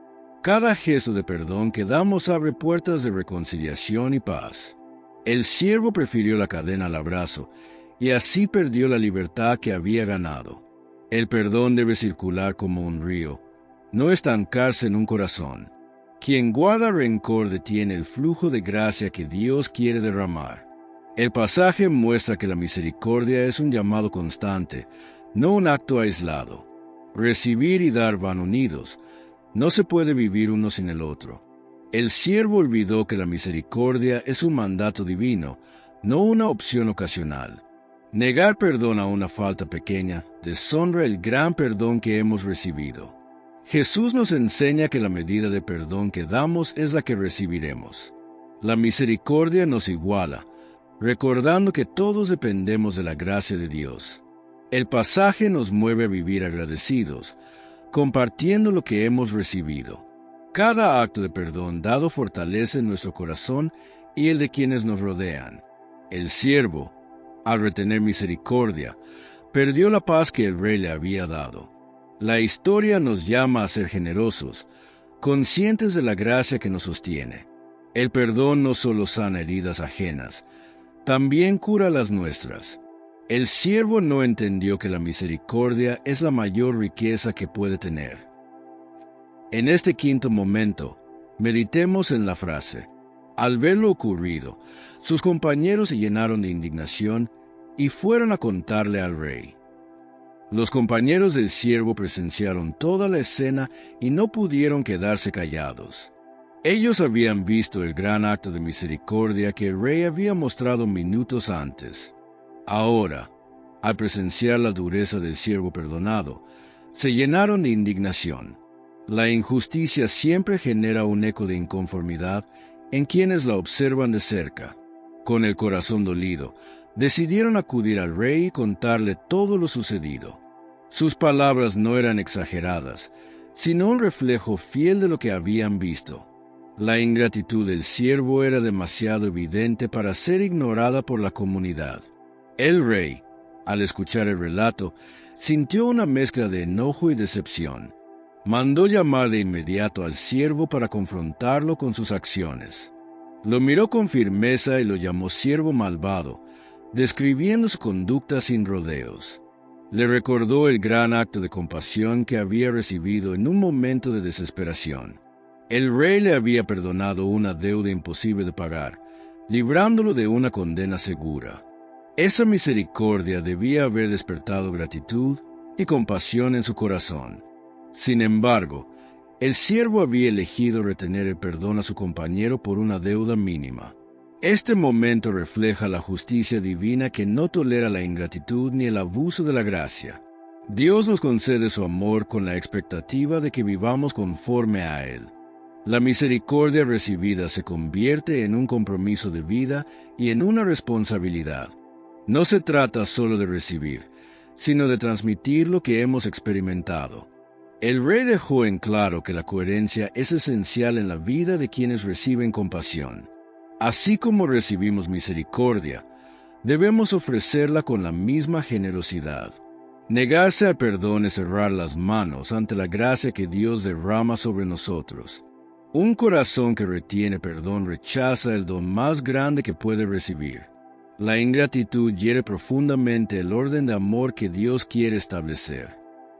Cada gesto de perdón que damos abre puertas de reconciliación y paz. El siervo prefirió la cadena al abrazo, y así perdió la libertad que había ganado. El perdón debe circular como un río, no estancarse en un corazón. Quien guarda rencor detiene el flujo de gracia que Dios quiere derramar. El pasaje muestra que la misericordia es un llamado constante, no un acto aislado. Recibir y dar van unidos. No se puede vivir uno sin el otro. El siervo olvidó que la misericordia es un mandato divino, no una opción ocasional. Negar perdón a una falta pequeña deshonra el gran perdón que hemos recibido. Jesús nos enseña que la medida de perdón que damos es la que recibiremos. La misericordia nos iguala, recordando que todos dependemos de la gracia de Dios. El pasaje nos mueve a vivir agradecidos, compartiendo lo que hemos recibido. Cada acto de perdón dado fortalece nuestro corazón y el de quienes nos rodean. El siervo, al retener misericordia, perdió la paz que el rey le había dado. La historia nos llama a ser generosos, conscientes de la gracia que nos sostiene. El perdón no solo sana heridas ajenas, también cura las nuestras. El siervo no entendió que la misericordia es la mayor riqueza que puede tener. En este quinto momento, meditemos en la frase. Al ver lo ocurrido, sus compañeros se llenaron de indignación y fueron a contarle al rey. Los compañeros del siervo presenciaron toda la escena y no pudieron quedarse callados. Ellos habían visto el gran acto de misericordia que el rey había mostrado minutos antes. Ahora, al presenciar la dureza del siervo perdonado, se llenaron de indignación. La injusticia siempre genera un eco de inconformidad en quienes la observan de cerca. Con el corazón dolido, decidieron acudir al rey y contarle todo lo sucedido. Sus palabras no eran exageradas, sino un reflejo fiel de lo que habían visto. La ingratitud del siervo era demasiado evidente para ser ignorada por la comunidad. El rey, al escuchar el relato, sintió una mezcla de enojo y decepción. Mandó llamar de inmediato al siervo para confrontarlo con sus acciones. Lo miró con firmeza y lo llamó siervo malvado, describiendo su conducta sin rodeos. Le recordó el gran acto de compasión que había recibido en un momento de desesperación. El rey le había perdonado una deuda imposible de pagar, librándolo de una condena segura. Esa misericordia debía haber despertado gratitud y compasión en su corazón. Sin embargo, el siervo había elegido retener el perdón a su compañero por una deuda mínima. Este momento refleja la justicia divina que no tolera la ingratitud ni el abuso de la gracia. Dios nos concede su amor con la expectativa de que vivamos conforme a Él. La misericordia recibida se convierte en un compromiso de vida y en una responsabilidad. No se trata solo de recibir, sino de transmitir lo que hemos experimentado. El rey dejó en claro que la coherencia es esencial en la vida de quienes reciben compasión. Así como recibimos misericordia, debemos ofrecerla con la misma generosidad. Negarse al perdón es cerrar las manos ante la gracia que Dios derrama sobre nosotros. Un corazón que retiene perdón rechaza el don más grande que puede recibir. La ingratitud hiere profundamente el orden de amor que Dios quiere establecer.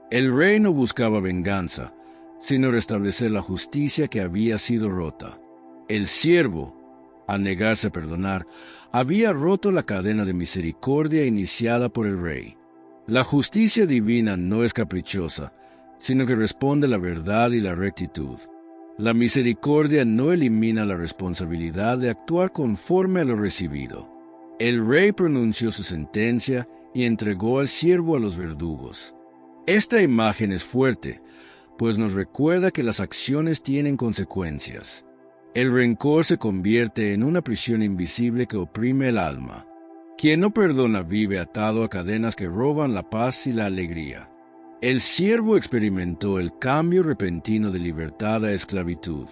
El rey no buscaba venganza, sino restablecer la justicia que había sido rota. El siervo, al negarse a perdonar, había roto la cadena de misericordia iniciada por el rey. La justicia divina no es caprichosa, sino que responde a la verdad y la rectitud. La misericordia no elimina la responsabilidad de actuar conforme a lo recibido. El rey pronunció su sentencia y entregó al siervo a los verdugos. Esta imagen es fuerte, pues nos recuerda que las acciones tienen consecuencias. El rencor se convierte en una prisión invisible que oprime el alma. Quien no perdona vive atado a cadenas que roban la paz y la alegría. El siervo experimentó el cambio repentino de libertad a esclavitud.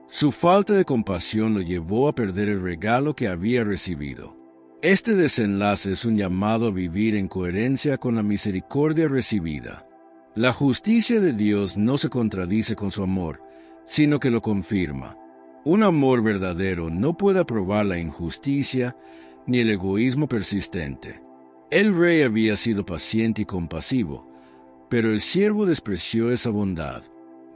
Su falta de compasión lo llevó a perder el regalo que había recibido. Este desenlace es un llamado a vivir en coherencia con la misericordia recibida. La justicia de Dios no se contradice con su amor, sino que lo confirma. Un amor verdadero no puede aprobar la injusticia ni el egoísmo persistente. El rey había sido paciente y compasivo, pero el siervo despreció esa bondad.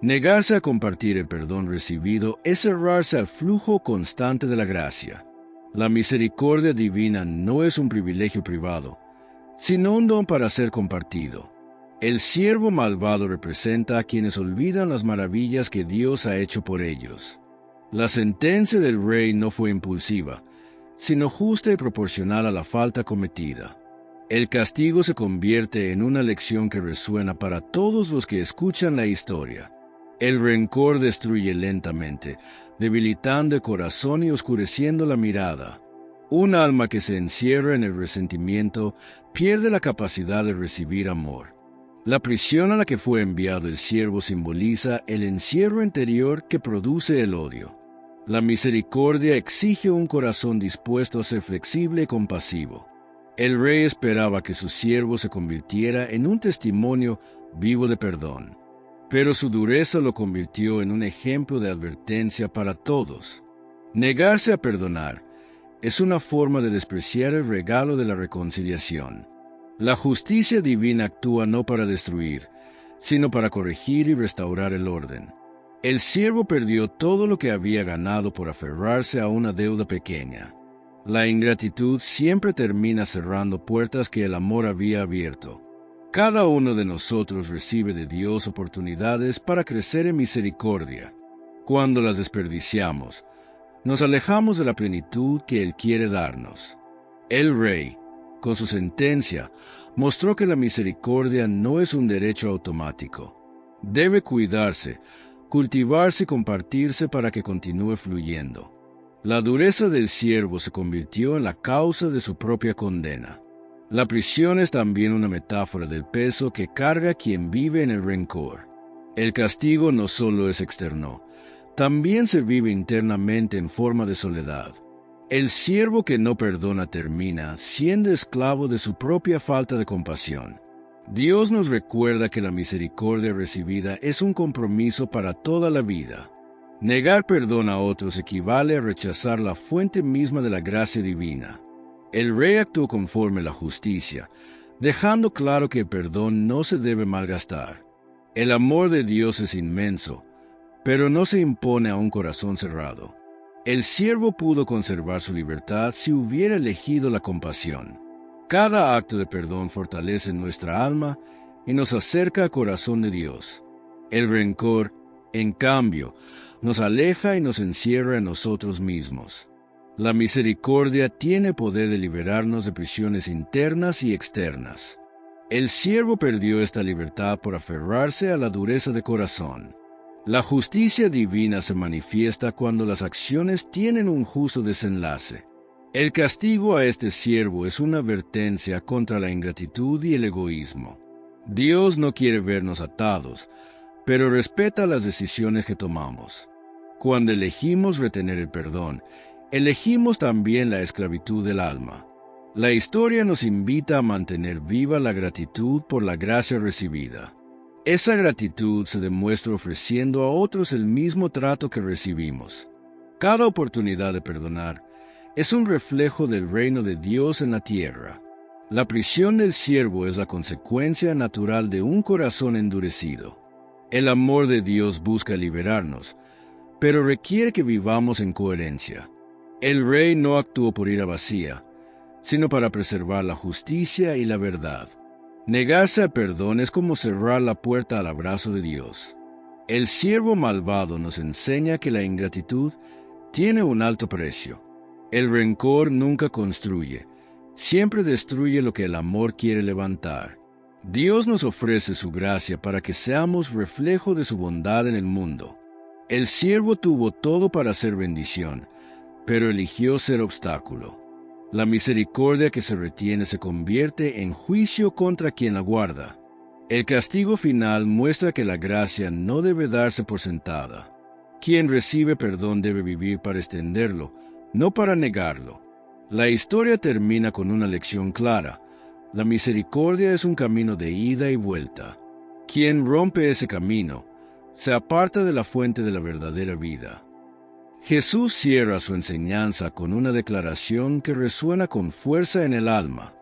Negarse a compartir el perdón recibido es cerrarse al flujo constante de la gracia. La misericordia divina no es un privilegio privado, sino un don para ser compartido. El siervo malvado representa a quienes olvidan las maravillas que Dios ha hecho por ellos. La sentencia del rey no fue impulsiva, sino justa y proporcional a la falta cometida. El castigo se convierte en una lección que resuena para todos los que escuchan la historia. El rencor destruye lentamente, debilitando el corazón y oscureciendo la mirada. Un alma que se encierra en el resentimiento pierde la capacidad de recibir amor. La prisión a la que fue enviado el siervo simboliza el encierro interior que produce el odio. La misericordia exige un corazón dispuesto a ser flexible y compasivo. El rey esperaba que su siervo se convirtiera en un testimonio vivo de perdón, pero su dureza lo convirtió en un ejemplo de advertencia para todos. Negarse a perdonar es una forma de despreciar el regalo de la reconciliación. La justicia divina actúa no para destruir, sino para corregir y restaurar el orden. El siervo perdió todo lo que había ganado por aferrarse a una deuda pequeña. La ingratitud siempre termina cerrando puertas que el amor había abierto. Cada uno de nosotros recibe de Dios oportunidades para crecer en misericordia. Cuando las desperdiciamos, nos alejamos de la plenitud que Él quiere darnos. El rey, con su sentencia, mostró que la misericordia no es un derecho automático. Debe cuidarse, cultivarse y compartirse para que continúe fluyendo. La dureza del siervo se convirtió en la causa de su propia condena. La prisión es también una metáfora del peso que carga quien vive en el rencor. El castigo no solo es externo, también se vive internamente en forma de soledad. El siervo que no perdona termina siendo esclavo de su propia falta de compasión. Dios nos recuerda que la misericordia recibida es un compromiso para toda la vida. Negar perdón a otros equivale a rechazar la fuente misma de la gracia divina. El rey actuó conforme a la justicia, dejando claro que el perdón no se debe malgastar. El amor de Dios es inmenso, pero no se impone a un corazón cerrado. El siervo pudo conservar su libertad si hubiera elegido la compasión. Cada acto de perdón fortalece nuestra alma y nos acerca al corazón de Dios. El rencor, en cambio, nos aleja y nos encierra en nosotros mismos. La misericordia tiene poder de liberarnos de prisiones internas y externas. El siervo perdió esta libertad por aferrarse a la dureza de corazón. La justicia divina se manifiesta cuando las acciones tienen un justo desenlace. El castigo a este siervo es una advertencia contra la ingratitud y el egoísmo. Dios no quiere vernos atados, pero respeta las decisiones que tomamos. Cuando elegimos retener el perdón, elegimos también la esclavitud del alma. La historia nos invita a mantener viva la gratitud por la gracia recibida. Esa gratitud se demuestra ofreciendo a otros el mismo trato que recibimos. Cada oportunidad de perdonar es un reflejo del reino de Dios en la tierra. La prisión del siervo es la consecuencia natural de un corazón endurecido. El amor de Dios busca liberarnos, pero requiere que vivamos en coherencia. El rey no actuó por ira vacía, sino para preservar la justicia y la verdad. Negarse al perdón es como cerrar la puerta al abrazo de Dios. El siervo malvado nos enseña que la ingratitud tiene un alto precio. El rencor nunca construye, siempre destruye lo que el amor quiere levantar. Dios nos ofrece su gracia para que seamos reflejo de su bondad en el mundo. El siervo tuvo todo para ser bendición, pero eligió ser obstáculo. La misericordia que se retiene se convierte en juicio contra quien la guarda. El castigo final muestra que la gracia no debe darse por sentada. Quien recibe perdón debe vivir para extenderlo, no para negarlo. La historia termina con una lección clara. La misericordia es un camino de ida y vuelta. Quien rompe ese camino, se aparta de la fuente de la verdadera vida. Jesús cierra su enseñanza con una declaración que resuena con fuerza en el alma.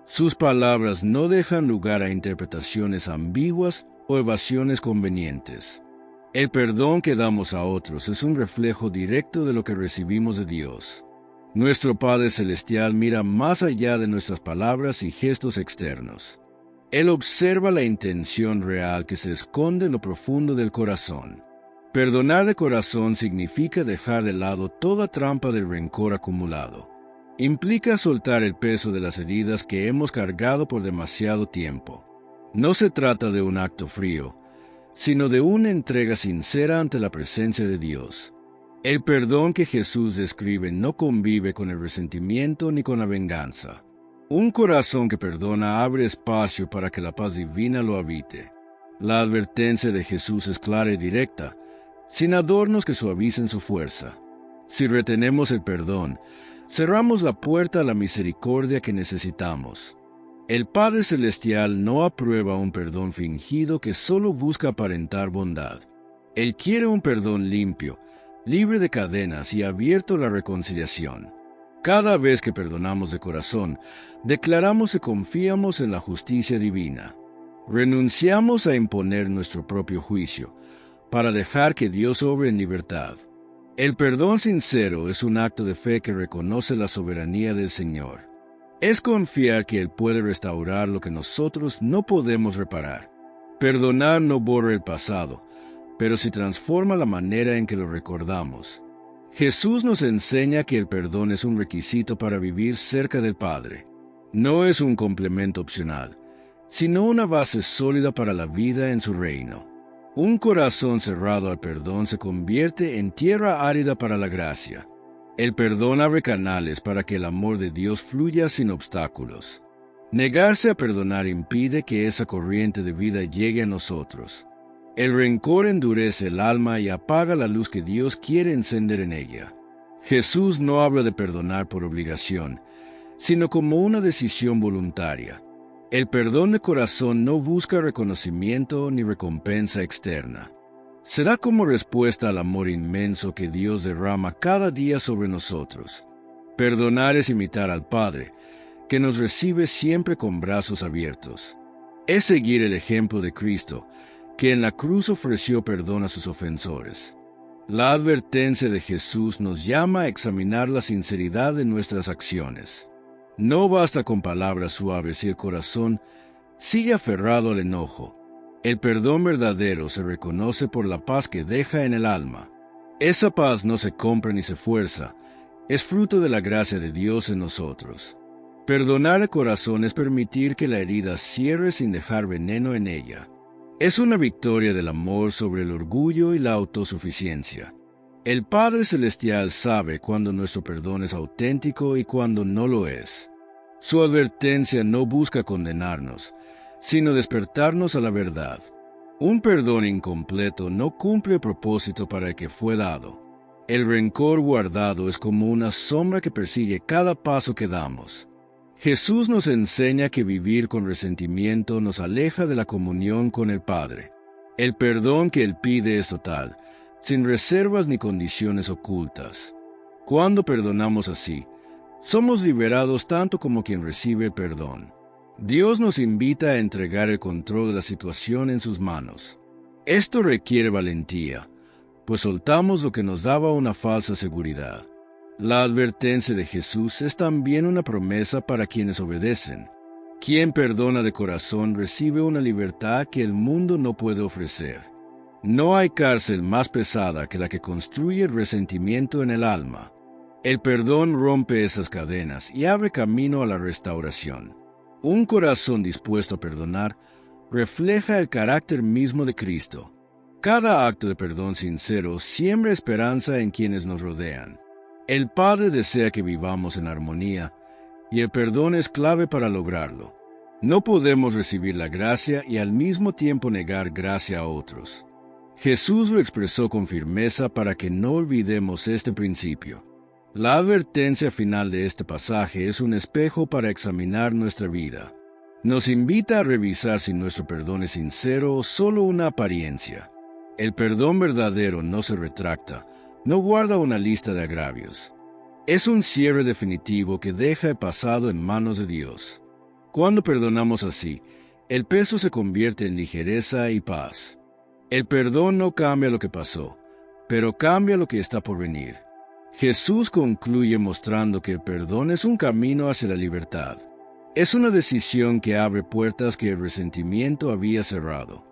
Sus palabras no dejan lugar a interpretaciones ambiguas o evasiones convenientes. El perdón que damos a otros es un reflejo directo de lo que recibimos de Dios. Nuestro Padre Celestial mira más allá de nuestras palabras y gestos externos. Él observa la intención real que se esconde en lo profundo del corazón. Perdonar de corazón significa dejar de lado toda trampa del rencor acumulado. Implica soltar el peso de las heridas que hemos cargado por demasiado tiempo. No se trata de un acto frío, sino de una entrega sincera ante la presencia de Dios. El perdón que Jesús describe no convive con el resentimiento ni con la venganza. Un corazón que perdona abre espacio para que la paz divina lo habite. La advertencia de Jesús es clara y directa, sin adornos que suavicen su fuerza. Si retenemos el perdón, cerramos la puerta a la misericordia que necesitamos. El Padre Celestial no aprueba un perdón fingido que solo busca aparentar bondad. Él quiere un perdón limpio, libre de cadenas y abierto a la reconciliación. Cada vez que perdonamos de corazón, declaramos que confiamos en la justicia divina. Renunciamos a imponer nuestro propio juicio, para dejar que Dios obre en libertad. El perdón sincero es un acto de fe que reconoce la soberanía del Señor. Es confiar que Él puede restaurar lo que nosotros no podemos reparar. Perdonar no borra el pasado, pero sí transforma la manera en que lo recordamos. Jesús nos enseña que el perdón es un requisito para vivir cerca del Padre. No es un complemento opcional, sino una base sólida para la vida en su reino. Un corazón cerrado al perdón se convierte en tierra árida para la gracia. El perdón abre canales para que el amor de Dios fluya sin obstáculos. Negarse a perdonar impide que esa corriente de vida llegue a nosotros. El rencor endurece el alma y apaga la luz que Dios quiere encender en ella. Jesús no habla de perdonar por obligación, sino como una decisión voluntaria. El perdón de corazón no busca reconocimiento ni recompensa externa. Será como respuesta al amor inmenso que Dios derrama cada día sobre nosotros. Perdonar es imitar al Padre, que nos recibe siempre con brazos abiertos. Es seguir el ejemplo de Cristo, que en la cruz ofreció perdón a sus ofensores. La advertencia de Jesús nos llama a examinar la sinceridad de nuestras acciones. No basta con palabras suaves si el corazón sigue aferrado al enojo. El perdón verdadero se reconoce por la paz que deja en el alma. Esa paz no se compra ni se fuerza, es fruto de la gracia de Dios en nosotros. Perdonar el corazón es permitir que la herida cierre sin dejar veneno en ella. Es una victoria del amor sobre el orgullo y la autosuficiencia. El Padre Celestial sabe cuando nuestro perdón es auténtico y cuando no lo es. Su advertencia no busca condenarnos, sino despertarnos a la verdad. Un perdón incompleto no cumple el propósito para el que fue dado. El rencor guardado es como una sombra que persigue cada paso que damos. Jesús nos enseña que vivir con resentimiento nos aleja de la comunión con el Padre. El perdón que Él pide es total, sin reservas ni condiciones ocultas. Cuando perdonamos así, somos liberados tanto como quien recibe el perdón. Dios nos invita a entregar el control de la situación en sus manos. Esto requiere valentía, pues soltamos lo que nos daba una falsa seguridad. La advertencia de Jesús es también una promesa para quienes obedecen. Quien perdona de corazón recibe una libertad que el mundo no puede ofrecer. No hay cárcel más pesada que la que construye el resentimiento en el alma. El perdón rompe esas cadenas y abre camino a la restauración. Un corazón dispuesto a perdonar refleja el carácter mismo de Cristo. Cada acto de perdón sincero siembra esperanza en quienes nos rodean. El Padre desea que vivamos en armonía, y el perdón es clave para lograrlo. No podemos recibir la gracia y al mismo tiempo negar gracia a otros. Jesús lo expresó con firmeza para que no olvidemos este principio. La advertencia final de este pasaje es un espejo para examinar nuestra vida. Nos invita a revisar si nuestro perdón es sincero o solo una apariencia. El perdón verdadero no se retracta, no guarda una lista de agravios. Es un cierre definitivo que deja el pasado en manos de Dios. Cuando perdonamos así, el peso se convierte en ligereza y paz. El perdón no cambia lo que pasó, pero cambia lo que está por venir. Jesús concluye mostrando que el perdón es un camino hacia la libertad. Es una decisión que abre puertas que el resentimiento había cerrado.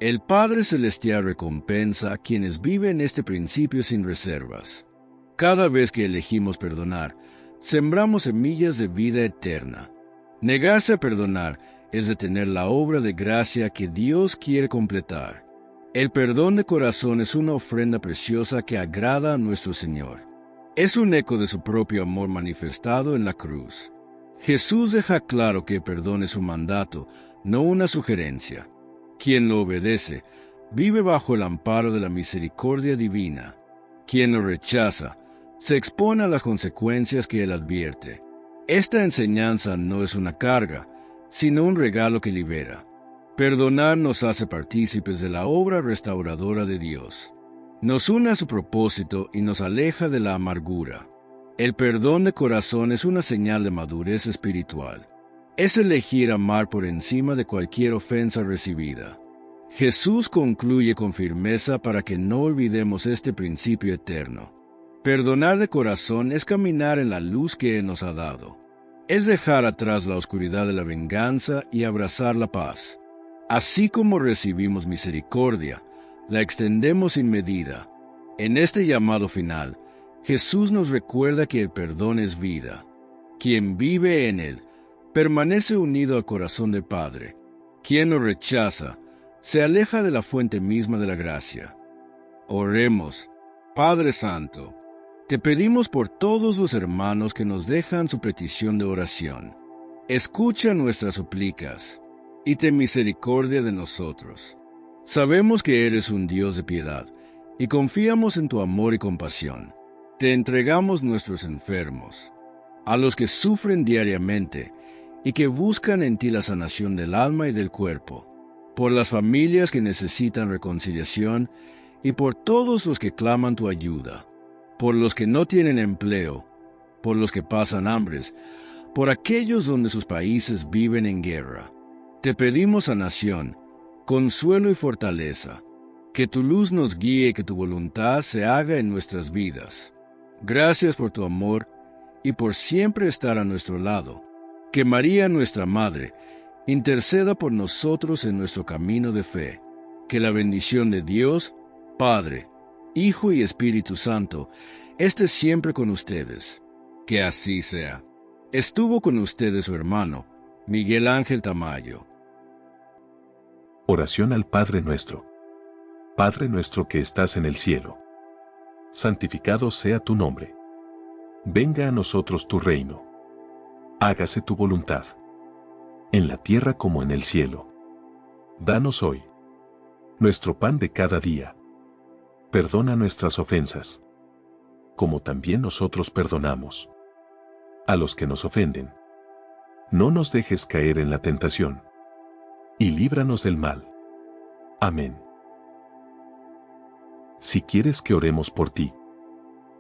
El Padre Celestial recompensa a quienes viven este principio sin reservas. Cada vez que elegimos perdonar, sembramos semillas de vida eterna. Negarse a perdonar es detener la obra de gracia que Dios quiere completar. El perdón de corazón es una ofrenda preciosa que agrada a nuestro Señor. Es un eco de su propio amor manifestado en la cruz. Jesús deja claro que el perdón es un mandato, no una sugerencia. Quien lo obedece, vive bajo el amparo de la misericordia divina. Quien lo rechaza, se expone a las consecuencias que Él advierte. Esta enseñanza no es una carga, sino un regalo que libera. Perdonar nos hace partícipes de la obra restauradora de Dios. Nos une a su propósito y nos aleja de la amargura. El perdón de corazón es una señal de madurez espiritual. Es elegir amar por encima de cualquier ofensa recibida. Jesús concluye con firmeza para que no olvidemos este principio eterno. Perdonar de corazón es caminar en la luz que Él nos ha dado. Es dejar atrás la oscuridad de la venganza y abrazar la paz. Así como recibimos misericordia, la extendemos sin medida. En este llamado final, Jesús nos recuerda que el perdón es vida. Quien vive en Él, permanece unido al corazón del Padre. Quien lo rechaza, se aleja de la fuente misma de la gracia. Oremos. Padre Santo, te pedimos por todos los hermanos que nos dejan su petición de oración. Escucha nuestras súplicas y ten misericordia de nosotros. Sabemos que eres un Dios de piedad y confiamos en tu amor y compasión. Te entregamos nuestros enfermos, a los que sufren diariamente y que buscan en ti la sanación del alma y del cuerpo, por las familias que necesitan reconciliación y por todos los que claman tu ayuda, por los que no tienen empleo, por los que pasan hambres, por aquellos donde sus países viven en guerra. Te pedimos sanación, consuelo y fortaleza, que tu luz nos guíe y que tu voluntad se haga en nuestras vidas. Gracias por tu amor y por siempre estar a nuestro lado. Que María, nuestra Madre, interceda por nosotros en nuestro camino de fe. Que la bendición de Dios, Padre, Hijo y Espíritu Santo, esté siempre con ustedes. Que así sea. Estuvo con ustedes su hermano, Miguel Ángel Tamayo. Oración al Padre Nuestro. Padre nuestro que estás en el cielo. Santificado sea tu nombre. Venga a nosotros tu reino. Hágase tu voluntad. En la tierra como en el cielo. Danos hoy nuestro pan de cada día. Perdona nuestras ofensas, como también nosotros perdonamos a los que nos ofenden. No nos dejes caer en la tentación, y líbranos del mal. Amén. Si quieres que oremos por ti,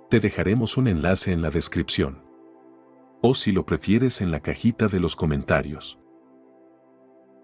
te dejaremos un enlace en la descripción. O si lo prefieres en la cajita de los comentarios.